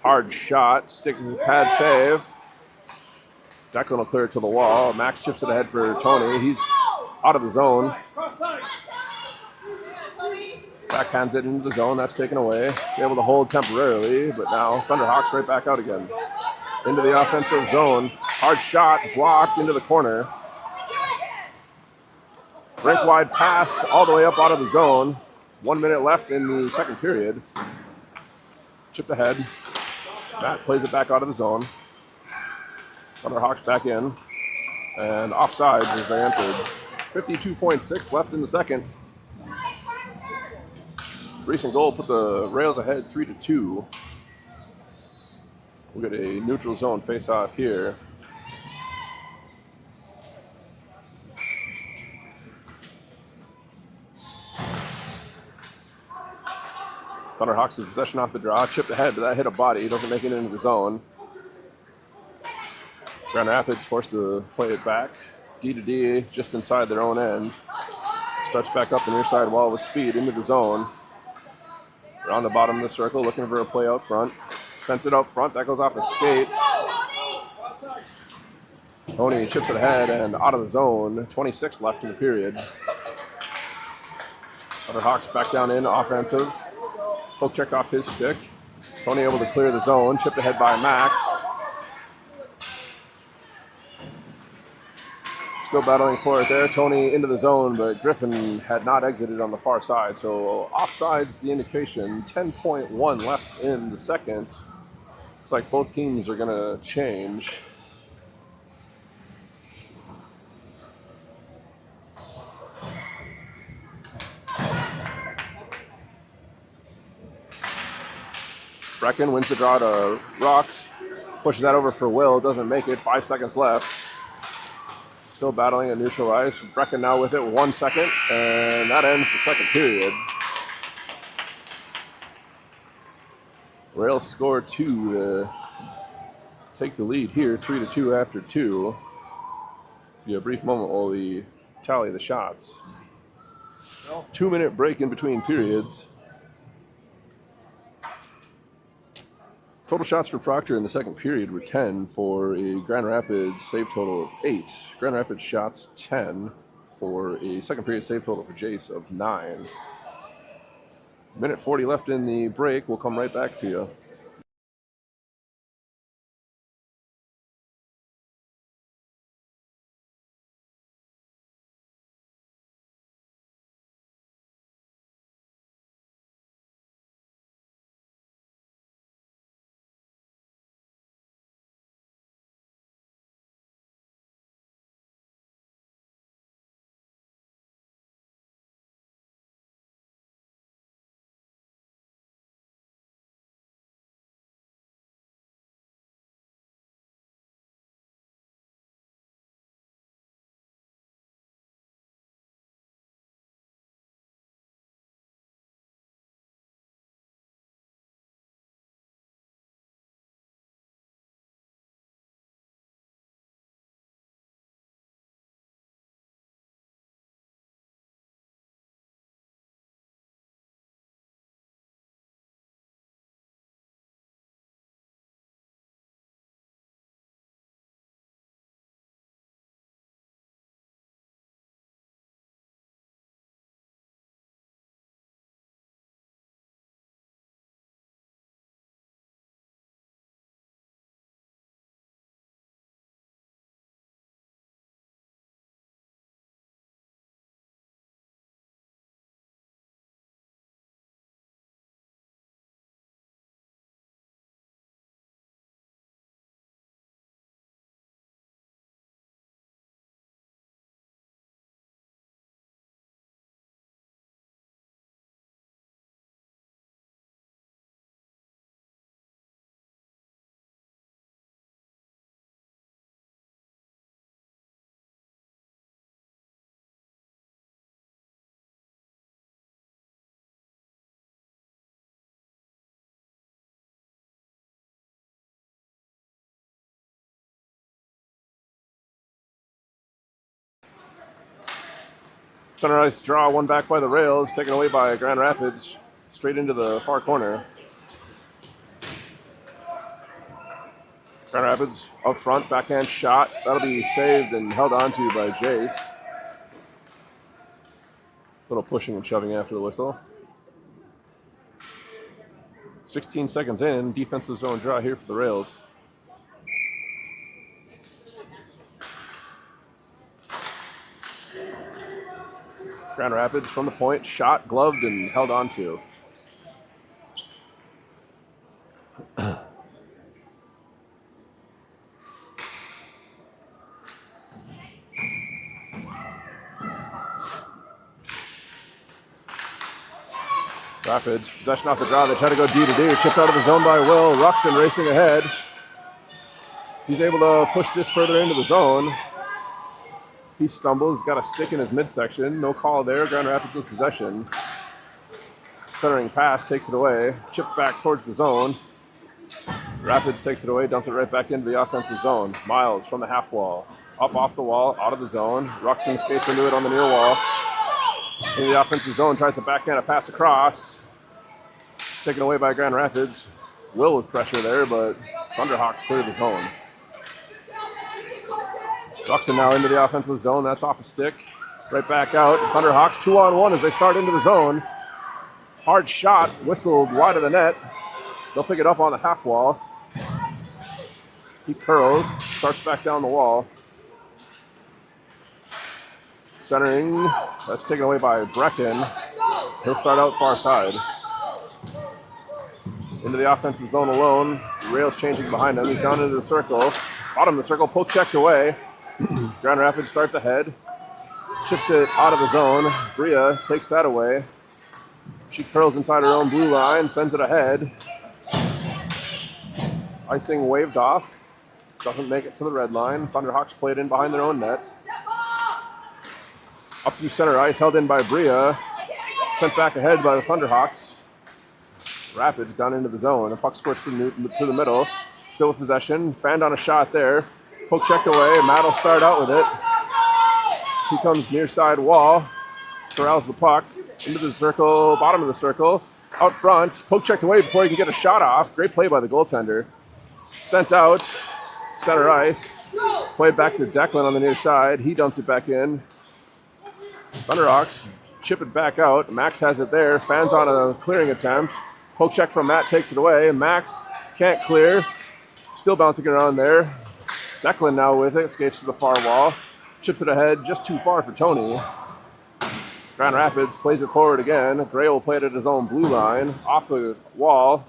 Hard shot, stick pad save. Declan will clear it to the wall. Max chips it ahead for Tony. He's out of the zone. Backhands it into the zone. That's taken away. Able to hold temporarily, but now Thunderhawks right back out again. Into the offensive zone. Hard shot, blocked into the corner. Rink wide pass all the way up out of the zone. 1 minute left in the second period. Chipped ahead. Matt plays it back out of the zone. Thunderhawks back in. And offside as they entered. 52.6 left in the second. Recent goal put the Rails ahead 3-2. We'll get a neutral zone face-off here. Thunderhawks with possession off the draw, chipped ahead, but that hit a body, doesn't make it into the zone. Grand Rapids forced to play it back. D-to-D, just inside their own end. Starts back up the near side wall with speed into the zone. Around the bottom of the circle, looking for a play out front. Sends it out front, that goes off a skate. Tony chips it ahead and out of the zone. 26 left in the period. Thunderhawks back down in offensive. Poke checked off his stick. Tony able to clear the zone. Chipped ahead by Max. Still battling for it there. Tony into the zone, but Griffin had not exited on the far side. So offside's the indication. 10.1 left in the second. Looks like both teams are going to change. Brecken wins the draw to Rocks. Pushes that over for Will. Doesn't make it. 5 seconds left. Still battling at neutral ice. Brecken now with it. 1 second. And that ends the second period. Rails score 2 to take the lead here. 3-2 after 2. Be a brief moment while we tally the shots. 2-minute break in between periods. Total shots for Proctor in the second period were 10 for a Grand Rapids save total of 8. Grand Rapids shots 10 for a second period save total for Jace of 9. Minute 40 left in the break. We'll come right back to you. Sunrise draw, one back by the Rails, taken away by Grand Rapids, straight into the far corner. Grand Rapids up front, backhand shot. That'll be saved and held onto by Jace. Little pushing and shoving after the whistle. 16 seconds in, defensive zone draw here for the Rails. Grand Rapids from the point, shot, gloved, and held onto. Rapids, possession off the draw. They try to go D to D. Chipped out of the zone by Will. Ruxin racing ahead. He's able to push this further into the zone. He stumbles, got a stick in his midsection. No call there. Grand Rapids with possession. Centering pass, takes it away. Chipped back towards the zone. Rapids takes it away, dumps it right back into the offensive zone. Miles from the half wall. Up off the wall, out of the zone. Ruxin skates into it on the near wall. In the offensive zone, tries to backhand a pass across. It's taken away by Grand Rapids. Will with pressure there, but Thunderhawks clear the zone. Ruxin now into the offensive zone. That's off a stick. Right back out. Thunderhawks 2-on-1 as they start into the zone. Hard shot, whistled wide of the net. They'll pick it up on the half wall. He curls, starts back down the wall. Centering, that's taken away by Brecken. He'll start out far side. Into the offensive zone alone. Rails changing behind him. He's down into the circle. Bottom of the circle, poke checked away. Grand Rapids starts ahead. Chips it out of the zone. Bria takes that away. She curls inside her own blue line, sends it ahead. Icing waved off. Doesn't make it to the red line. Thunderhawks played in behind their own net. Up through center ice, held in by Bria. Sent back ahead by the Thunderhawks. Rapids down into the zone. The puck squirts through the middle. Still with possession. Fanned on a shot there. Poke checked away. Matt will start out with it. He comes near side wall. Corrals the puck. Into the circle. Bottom of the circle. Out front. Poke checked away before he can get a shot off. Great play by the goaltender. Sent out. Center ice. Played back to Declan on the near side. He dumps it back in. Thunderhawks chip it back out. Max has it there. Fans on a clearing attempt. Poke check from Matt takes it away. Max can't clear. Still bouncing around there. Declan now with it. Skates to the far wall. Chips it ahead. Just too far for Tony. Grand Rapids plays it forward again. Gray will play it at his own blue line. Off the wall.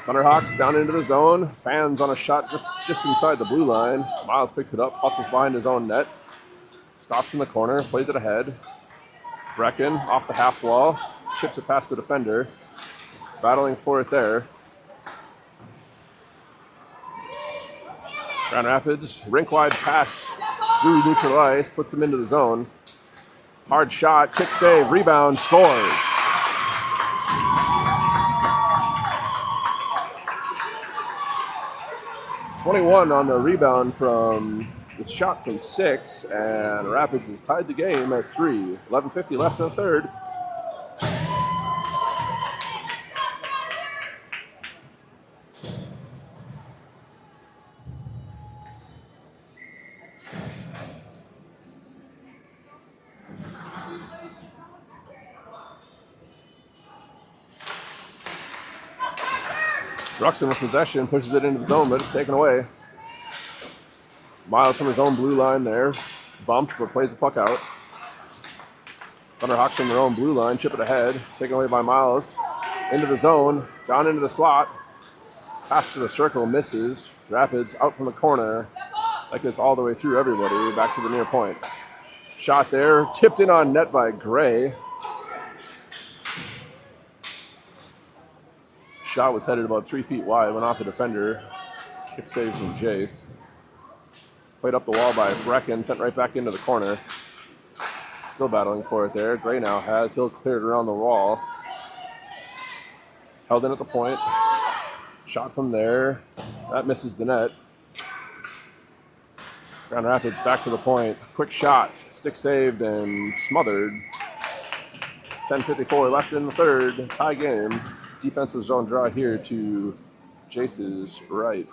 Thunderhawks down into the zone. Fans on a shot just inside the blue line. Miles picks it up, hustles behind his own net. Stops in the corner, plays it ahead. Brecken off the half wall. Chips it past the defender. Battling for it there. Grand Rapids, rink-wide pass through neutral ice, puts them into the zone. Hard shot, kick save, rebound, scores. .21 on the rebound from the shot from 6, and Rapids has tied the game at 3. 11:50 left in the third. Ruxin with possession, pushes it into the zone, but it's taken away. Miles from his own blue line there. Bumped, but plays the puck out. Thunderhawks from their own blue line, chip it ahead. Taken away by Miles. Into the zone, down into the slot. Pass to the circle, misses. Rapids out from the corner. Like it's all the way through everybody, back to the near point. Shot there, tipped in on net by Gray. Shot was headed about 3 feet wide, went off the defender. Kick save from Jace. Played up the wall by Brecken, sent right back into the corner. Still battling for it there. Gray now has. He'll clear it around the wall. Held in at the point. Shot from there. That misses the net. Grand Rapids back to the point. Quick shot. Stick saved and smothered. 10:54 left in the third. Tie game. Defensive zone draw here to Jace's right.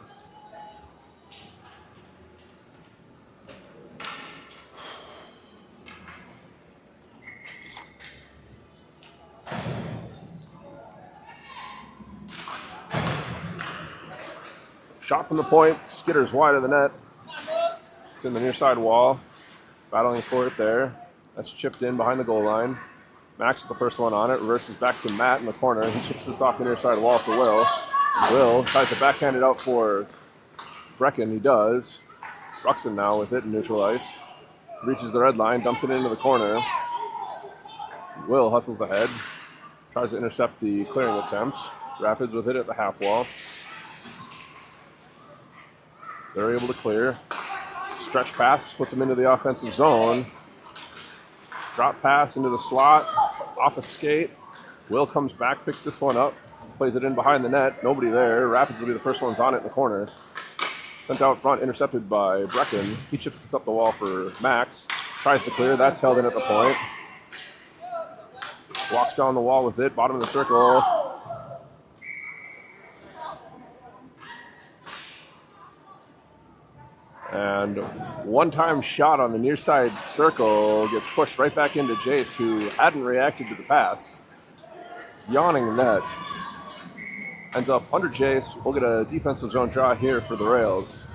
Shot from the point, skitters wide of the net. It's in the near side wall. Battling for it there. That's chipped in behind the goal line. Max is the first one on it. Reverses back to Matt in the corner. He chips this off the near side wall for Will. Will tries to backhand it out for Brecken. He does. Ruxin now with it in neutral ice. Reaches the red line, dumps it into the corner. Will hustles ahead. Tries to intercept the clearing attempt. Rapids with it at the half wall. They're able to clear. Stretch pass puts them into the offensive zone. Drop pass into the slot. Off a skate. Will comes back, picks this one up. Plays it in behind the net. Nobody there. Rapids will be the first ones on it in the corner. Sent out front, intercepted by Brecken. He chips this up the wall for Max. Tries to clear. That's held in at the point. Walks down the wall with it. Bottom of the circle. And one-time shot on the near side circle gets pushed right back into Jace, who hadn't reacted to the pass. Yawning net. Ends up under Jace. We'll get a defensive zone draw here for the Rails.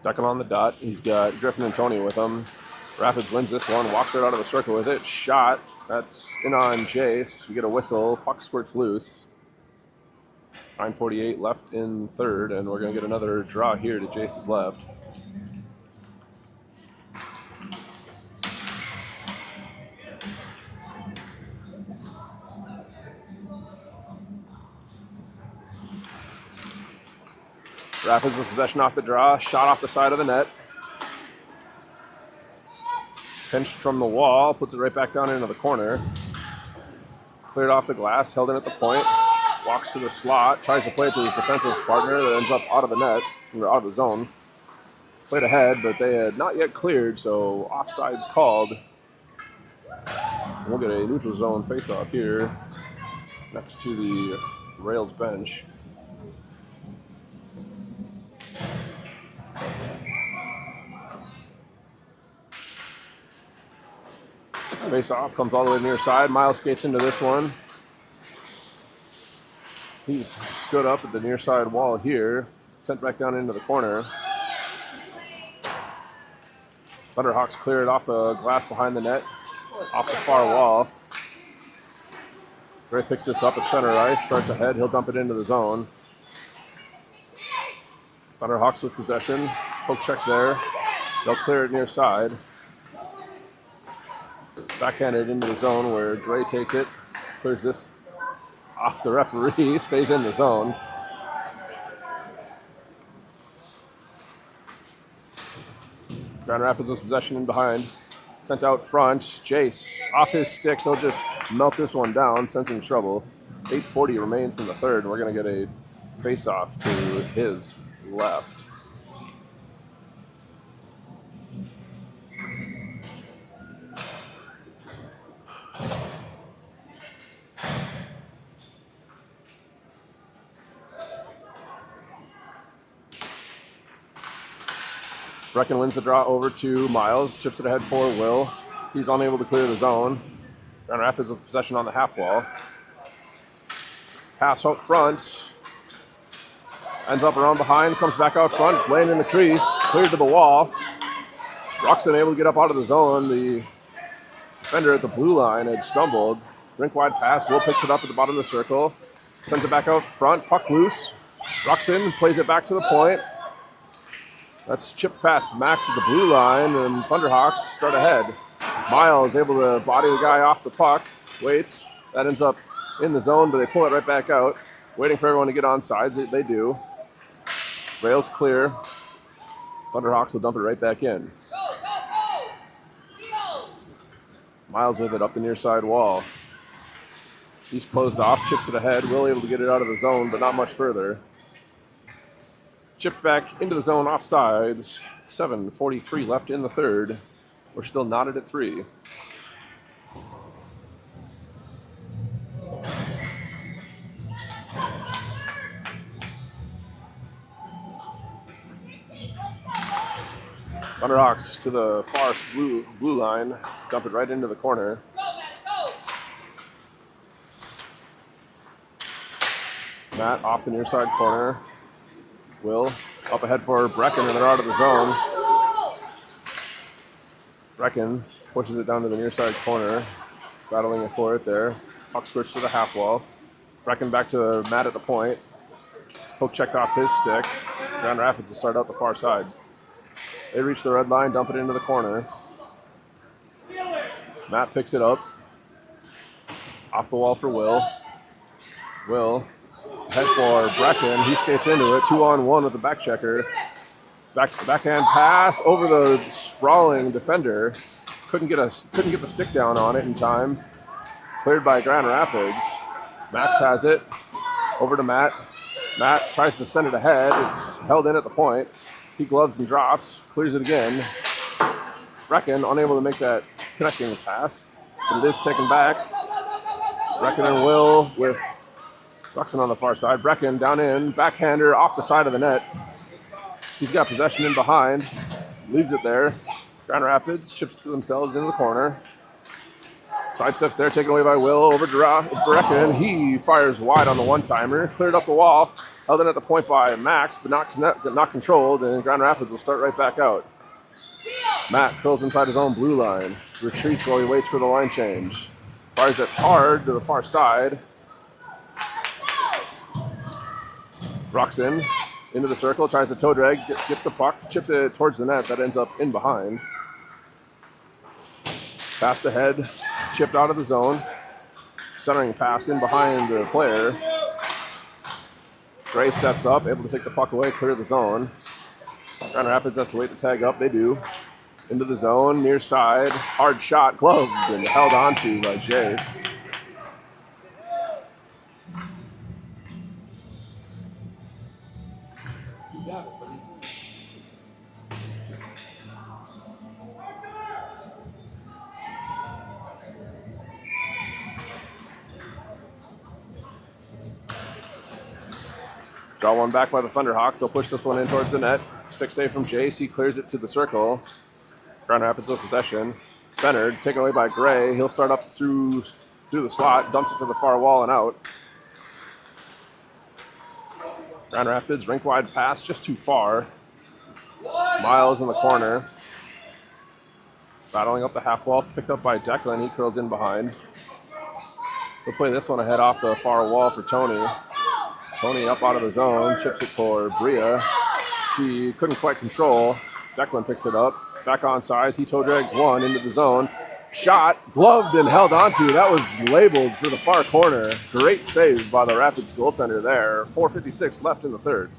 Ducking on the dot. He's got Griffin and Tony with him. Rapids wins this one, walks right out of the circle with it. Shot. That's in on Jace. We get a whistle. Puck squirts loose. 9:48 left in third, and we're going to get another draw here to Jace's left. Rapids with possession off the draw. Shot off the side of the net. Pinched from the wall. Puts it right back down into the corner. Cleared off the glass. Held in at the point. Walks to the slot. Tries to play it to his defensive partner. That ends up out of the net. Or out of the zone. Played ahead, but they had not yet cleared, so offside's called. We'll get a neutral zone faceoff here next to the Rails bench. Face off, comes all the way near side. Miles skates into this one. He's stood up at the near side wall here. Sent back down into the corner. Thunderhawks cleared off the glass behind the net. Off the far wall. Gray picks this up at center ice. Starts ahead. He'll dump it into the zone. Thunderhawks with possession. Poke check there. They'll clear it near side. Backhanded into the zone where Gray takes it, clears this off the referee, stays in the zone. Grand Rapids with possession in behind. Sent out front. Jace off his stick. He'll just melt this one down, sensing trouble. 8:40 remains in the third. We're going to get a face-off to his left. Brecken wins the draw over to Miles. Chips it ahead for Will. He's unable to clear the zone. Grand Rapids with possession on the half wall. Pass out front. Ends up around behind. Comes back out front. It's laying in the crease. Cleared to the wall. Ruxin able to get up out of the zone. The defender at the blue line had stumbled. Rink wide pass. Will picks it up at the bottom of the circle. Sends it back out front. Puck loose. Ruxin plays it back to the point. That's chipped past Max at the blue line, and Thunderhawks start ahead. Miles able to body the guy off the puck. Waits. That ends up in the zone, but they pull it right back out. Waiting for everyone to get on sides. They do. Rails clear. Thunderhawks will dump it right back in. Miles with it up the near side wall. He's closed off, chips it ahead. Will able to get it out of the zone, but not much further. Chipped back into the zone offsides. 7:43 left in the third. We're still knotted at 3. Thunderhawks to the far blue line. Dump it right into the corner. Matt off the near side corner. Will up ahead for Brecken, and they're out of the zone. Brecken pushes it down to the near side corner, battling it for it there. Puck squirts to the half wall. Brecken back to Matt at the point. Poke checked off his stick. Grand Rapids to start out the far side. They reach the red line, dump it into the corner. Matt picks it up. Off the wall for Will. Will head for Brecken. He skates into it. 2-on-1 with the back checker. Backhand pass over the sprawling defender. Couldn't get the stick down on it in time. Cleared by Grand Rapids. Max has it. Over to Matt. Matt tries to send it ahead. It's held in at the point. He gloves and drops. Clears it again. Brecken unable to make that connecting pass, but it is taken back. Brecken and Will with Ruxin on the far side. Brecken down in, backhander off the side of the net. He's got possession in behind, leaves it there. Grand Rapids chips to themselves into the corner. Sidesteps there, taken away by Will over to Brecken. He fires wide on the one-timer, cleared up the wall, held it at the point by Max, but not controlled, and Grand Rapids will start right back out. Matt curls inside his own blue line, retreats while he waits for the line change. Fires it hard to the far side. Ruxin into the circle, tries to toe drag, gets the puck, chips it towards the net. That ends up in behind. Passed ahead, chipped out of the zone. Centering pass in behind the player. Gray steps up, able to take the puck away, clear the zone. Grand Rapids has to wait to tag up. They do. Into the zone, near side, hard shot, gloved and held onto by Jace. Draw one back by the Thunderhawks. They'll push this one in towards the net. Stick save from Jace. He clears it to the circle. Grand Rapids with possession. Centered, taken away by Gray. He'll start up through the slot, dumps it to the far wall and out. Grand Rapids, rink wide pass, just too far. Miles in the corner. Battling up the half wall, picked up by Declan. He curls in behind. He'll play this one ahead off the far wall for Tony. Tony up out of the zone, chips it for Bria. She couldn't quite control. Declan picks it up. Back on sides. He toe drags one into the zone. Shot, gloved and held onto. That was labeled for the far corner. Great save by the Rapids goaltender there. 4:56 left in the third.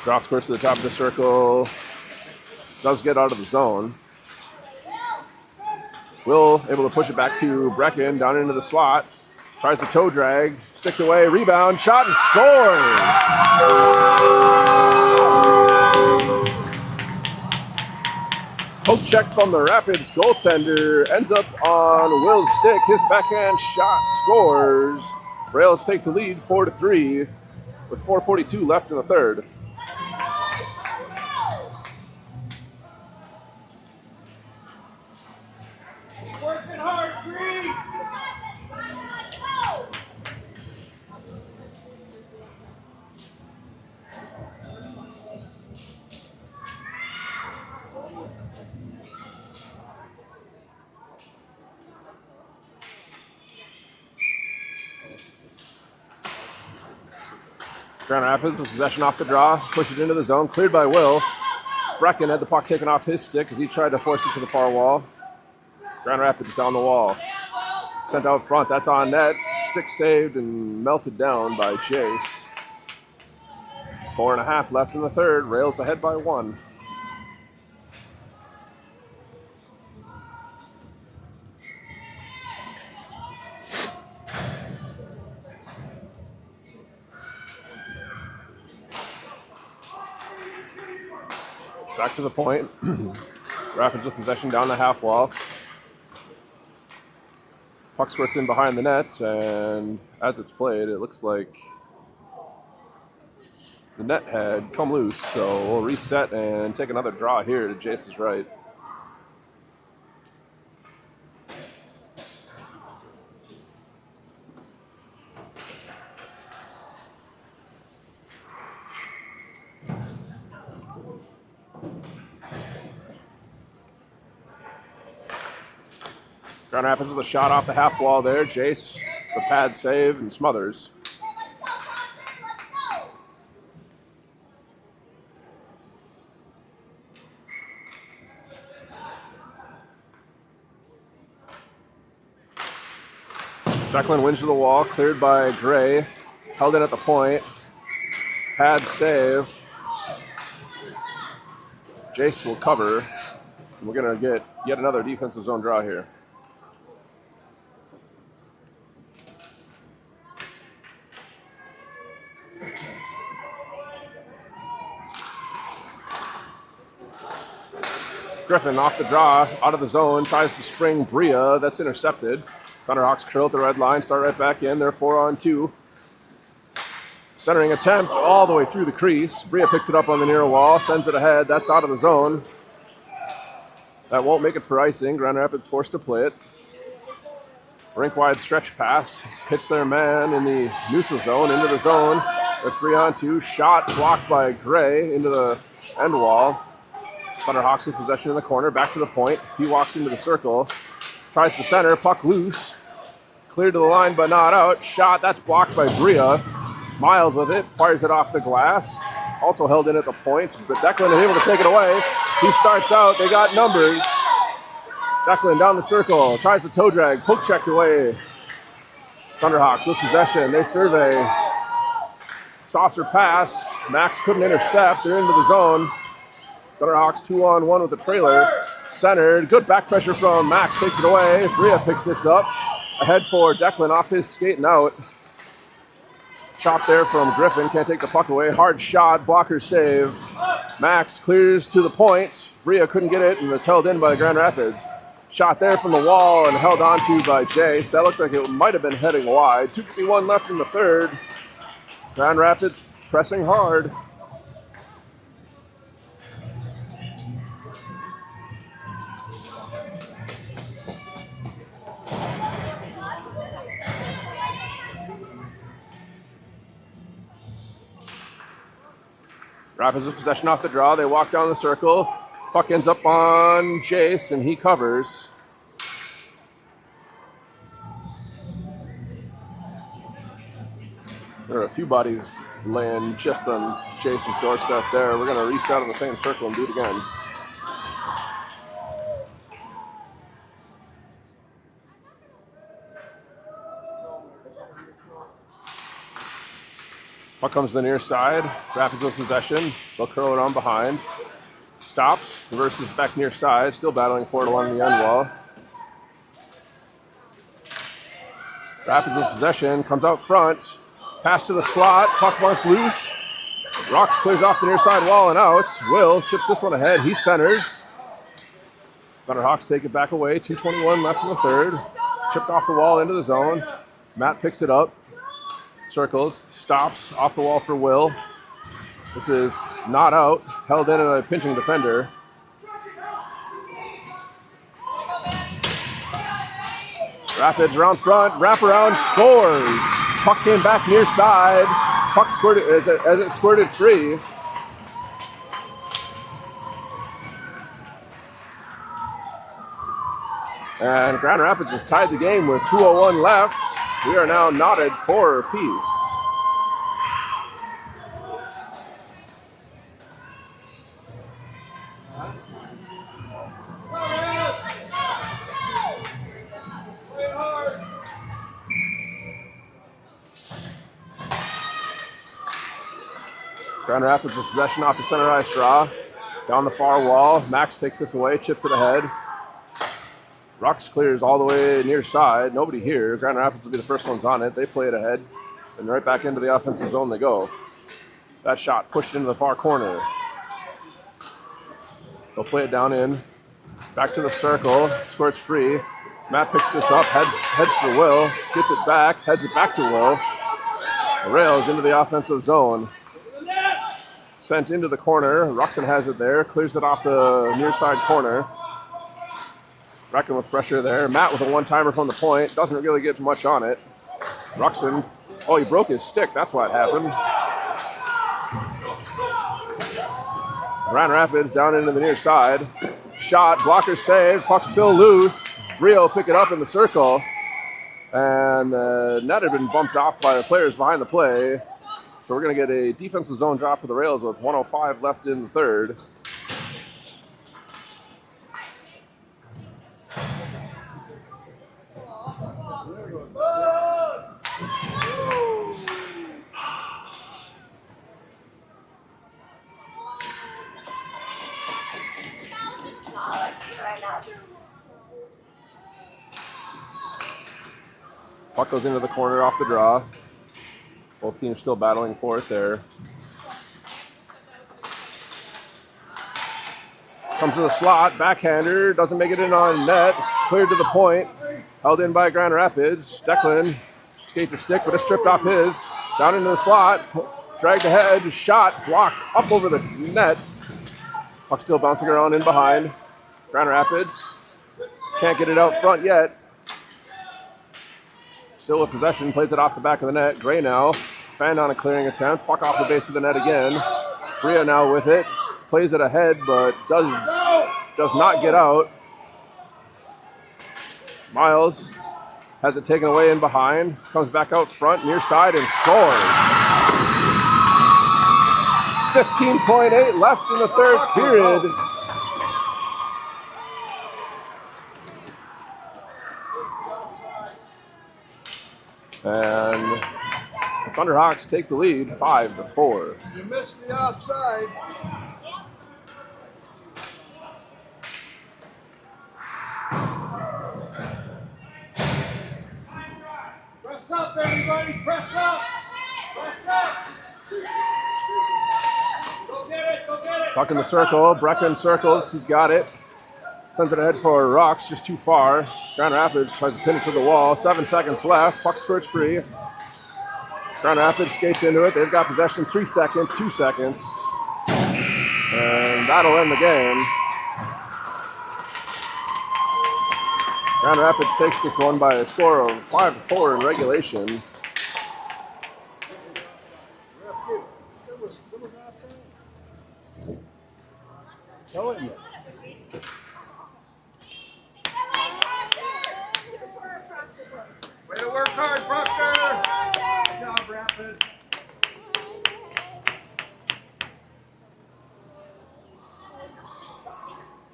Drops course to the top of the circle. Does get out of the zone. Will able to push it back to Brecken down into the slot. Tries to toe drag. Sticked away. Rebound. Shot and scores. Poke check from the Rapids goaltender. Ends up on Will's stick. His backhand shot scores. Rails take the lead 4-3 with 4:42 left in the third. Working hard, Green. Grand Rapids with possession off the draw. Push it into the zone. Cleared by Will. Brecken had the puck taken off his stick as he tried to force it to the far wall. Grand Rapids down the wall. Sent out front. That's on net. Stick saved and melted down by Chase. 4.5 left in the third. Rails ahead by 1. Back to the point. Rapids with possession down the half wall. Puck squirts in behind the net, and as it's played, it looks like the net had come loose. So we'll reset and take another draw here to Jace's right. Grand Rapids with a shot off the half wall there. Jace, the pad save, and smothers. Declan wins to the wall, cleared by Gray. Held in at the point. Pad save. Jace will cover. And we're going to get yet another defensive zone draw here. Griffin off the draw, out of the zone, tries to spring Bria. That's intercepted. Thunderhawks curl at the red line, start right back in. They're 4-on-2. Centering attempt all the way through the crease. Bria picks it up on the near wall, sends it ahead. That's out of the zone. That won't make it for icing. Grand Rapids forced to play it. Rink-wide stretch pass. Hits their man in the neutral zone, into the zone. They're 3-on-2. Shot blocked by Gray into the end wall. Thunderhawks with possession in the corner. Back to the point. He walks into the circle. Tries to center. Puck loose. Cleared to the line, but not out. Shot. That's blocked by Bria. Miles with it, fires it off the glass. Also held in at the point, but Declan is able to take it away. He starts out, they got numbers. Declan down the circle, tries to toe drag, poke checked away. Thunderhawks with possession, they survey. Saucer pass, Max couldn't intercept, they're into the zone. Thunderhawks 2-on-1 with the trailer. Centered, good back pressure from Max, takes it away. Bria picks this up. Ahead for Declan off his skate and out. Chop there from Griffin, can't take the puck away. Hard shot, blocker save. Max clears to the point. Bria couldn't get it, and it's held in by Grand Rapids. Shot there from the wall and held onto by Jace. That looked like it might have been heading wide. 2:51 left in the third. Grand Rapids pressing hard. Rapids with possession off the draw. They walk down the circle. Puck ends up on Jace, and he covers. There are a few bodies laying just on Jace's doorstep there. We're going to reset in the same circle and do it again. Puck comes to the near side. Rapids with possession. They'll curl it on behind. Stops. Reverses back near side. Still battling for it along the end wall. Rapids with possession. Comes out front. Pass to the slot. Puck once loose. Rocks clears off the near side wall and out. Will chips this one ahead. He centers. Thunderhawks take it back away. 2:21 left in the third. Chipped off the wall into the zone. Matt picks it up. Circles, stops, off the wall for Will. This is not out, held in a pinching defender. Rapids around front, wraparound, scores. Puck came back near side. Puck squirted as it squirted free. And Grand Rapids has tied the game with 2:01 left. We are now knotted 4 apiece. Grand Rapids with possession off the center ice draw. Down the far wall. Max takes this away, chips it ahead. Rocks clears all the way near side. Nobody here. Grand Rapids will be the first ones on it. They play it ahead. And right back into the offensive zone they go. That shot pushed into the far corner. They'll play it down in. Back to the circle. Squirts free. Matt picks this up. Heads for Will. Gets it back. Heads it back to Will. Rails into the offensive zone. Sent into the corner. Ruxin has it there. Clears it off the near side corner. Reckon with pressure there. Matt with a one-timer from the point. Doesn't really get much on it. Ruxin. Oh, he broke his stick. That's what happened. Grand Rapids down into the near side. Shot. Blocker save. Puck still loose. Brio pick it up in the circle. And net had been bumped off by the players behind the play. So we're going to get a defensive zone drop for the Rails with 1:05 left in the third. Puck goes into the corner off the draw. Both teams still battling for it there. Comes to the slot, backhander, doesn't make it in on net. Cleared to the point, held in by Grand Rapids. Declan skate the stick, but it's stripped off his. Down into the slot, dragged ahead, shot, blocked up over the net. Puck still bouncing around in behind. Grand Rapids can't get it out front yet. Still with possession, plays it off the back of the net. Gray now, fanned on a clearing attempt. Puck off the base of the net again. Bria now with it. Plays it ahead, but does not get out. Miles has it taken away in behind. Comes back out front, near side, and scores. 15.8 left in the third period. And the Thunderhawks take the lead 5-4. You missed the offside. Press up, everybody. Press up. Press up. Go get it. Go get it. Puck in the circle. Brecken circles. He's got it. Sends it ahead for Rocks, just too far. Grand Rapids tries to pin it to the wall. 7 seconds left. Puck skirts free. Grand Rapids skates into it. They've got possession. 3 seconds, 2 seconds. And that'll end the game. Grand Rapids takes this one by a score of 5-4 in regulation. That was offside. Telling you. Way to work hard, Proctor. Good job, Rapids.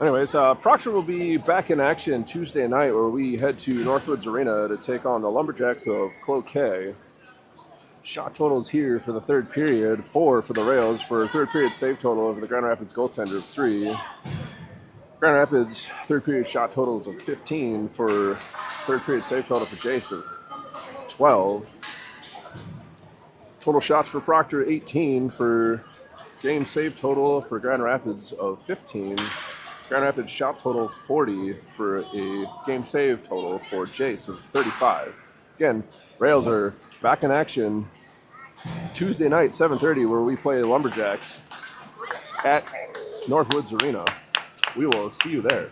Anyways, Proctor will be back in action Tuesday night where we head to Northwoods Arena to take on the Lumberjacks of Cloquet. Shot totals here for the third period, 4 for the Rails for third period save total over the Grand Rapids goaltender of 3. Grand Rapids third period shot totals of 15 for third period save total for Jace of 12. Total shots for Proctor 18 for game save total for Grand Rapids of 15. Grand Rapids shot total 40 for a game save total for Jace of 35. Again, Rails are back in action Tuesday night, 7:30, where we play the Lumberjacks at Northwoods Arena. We will see you there.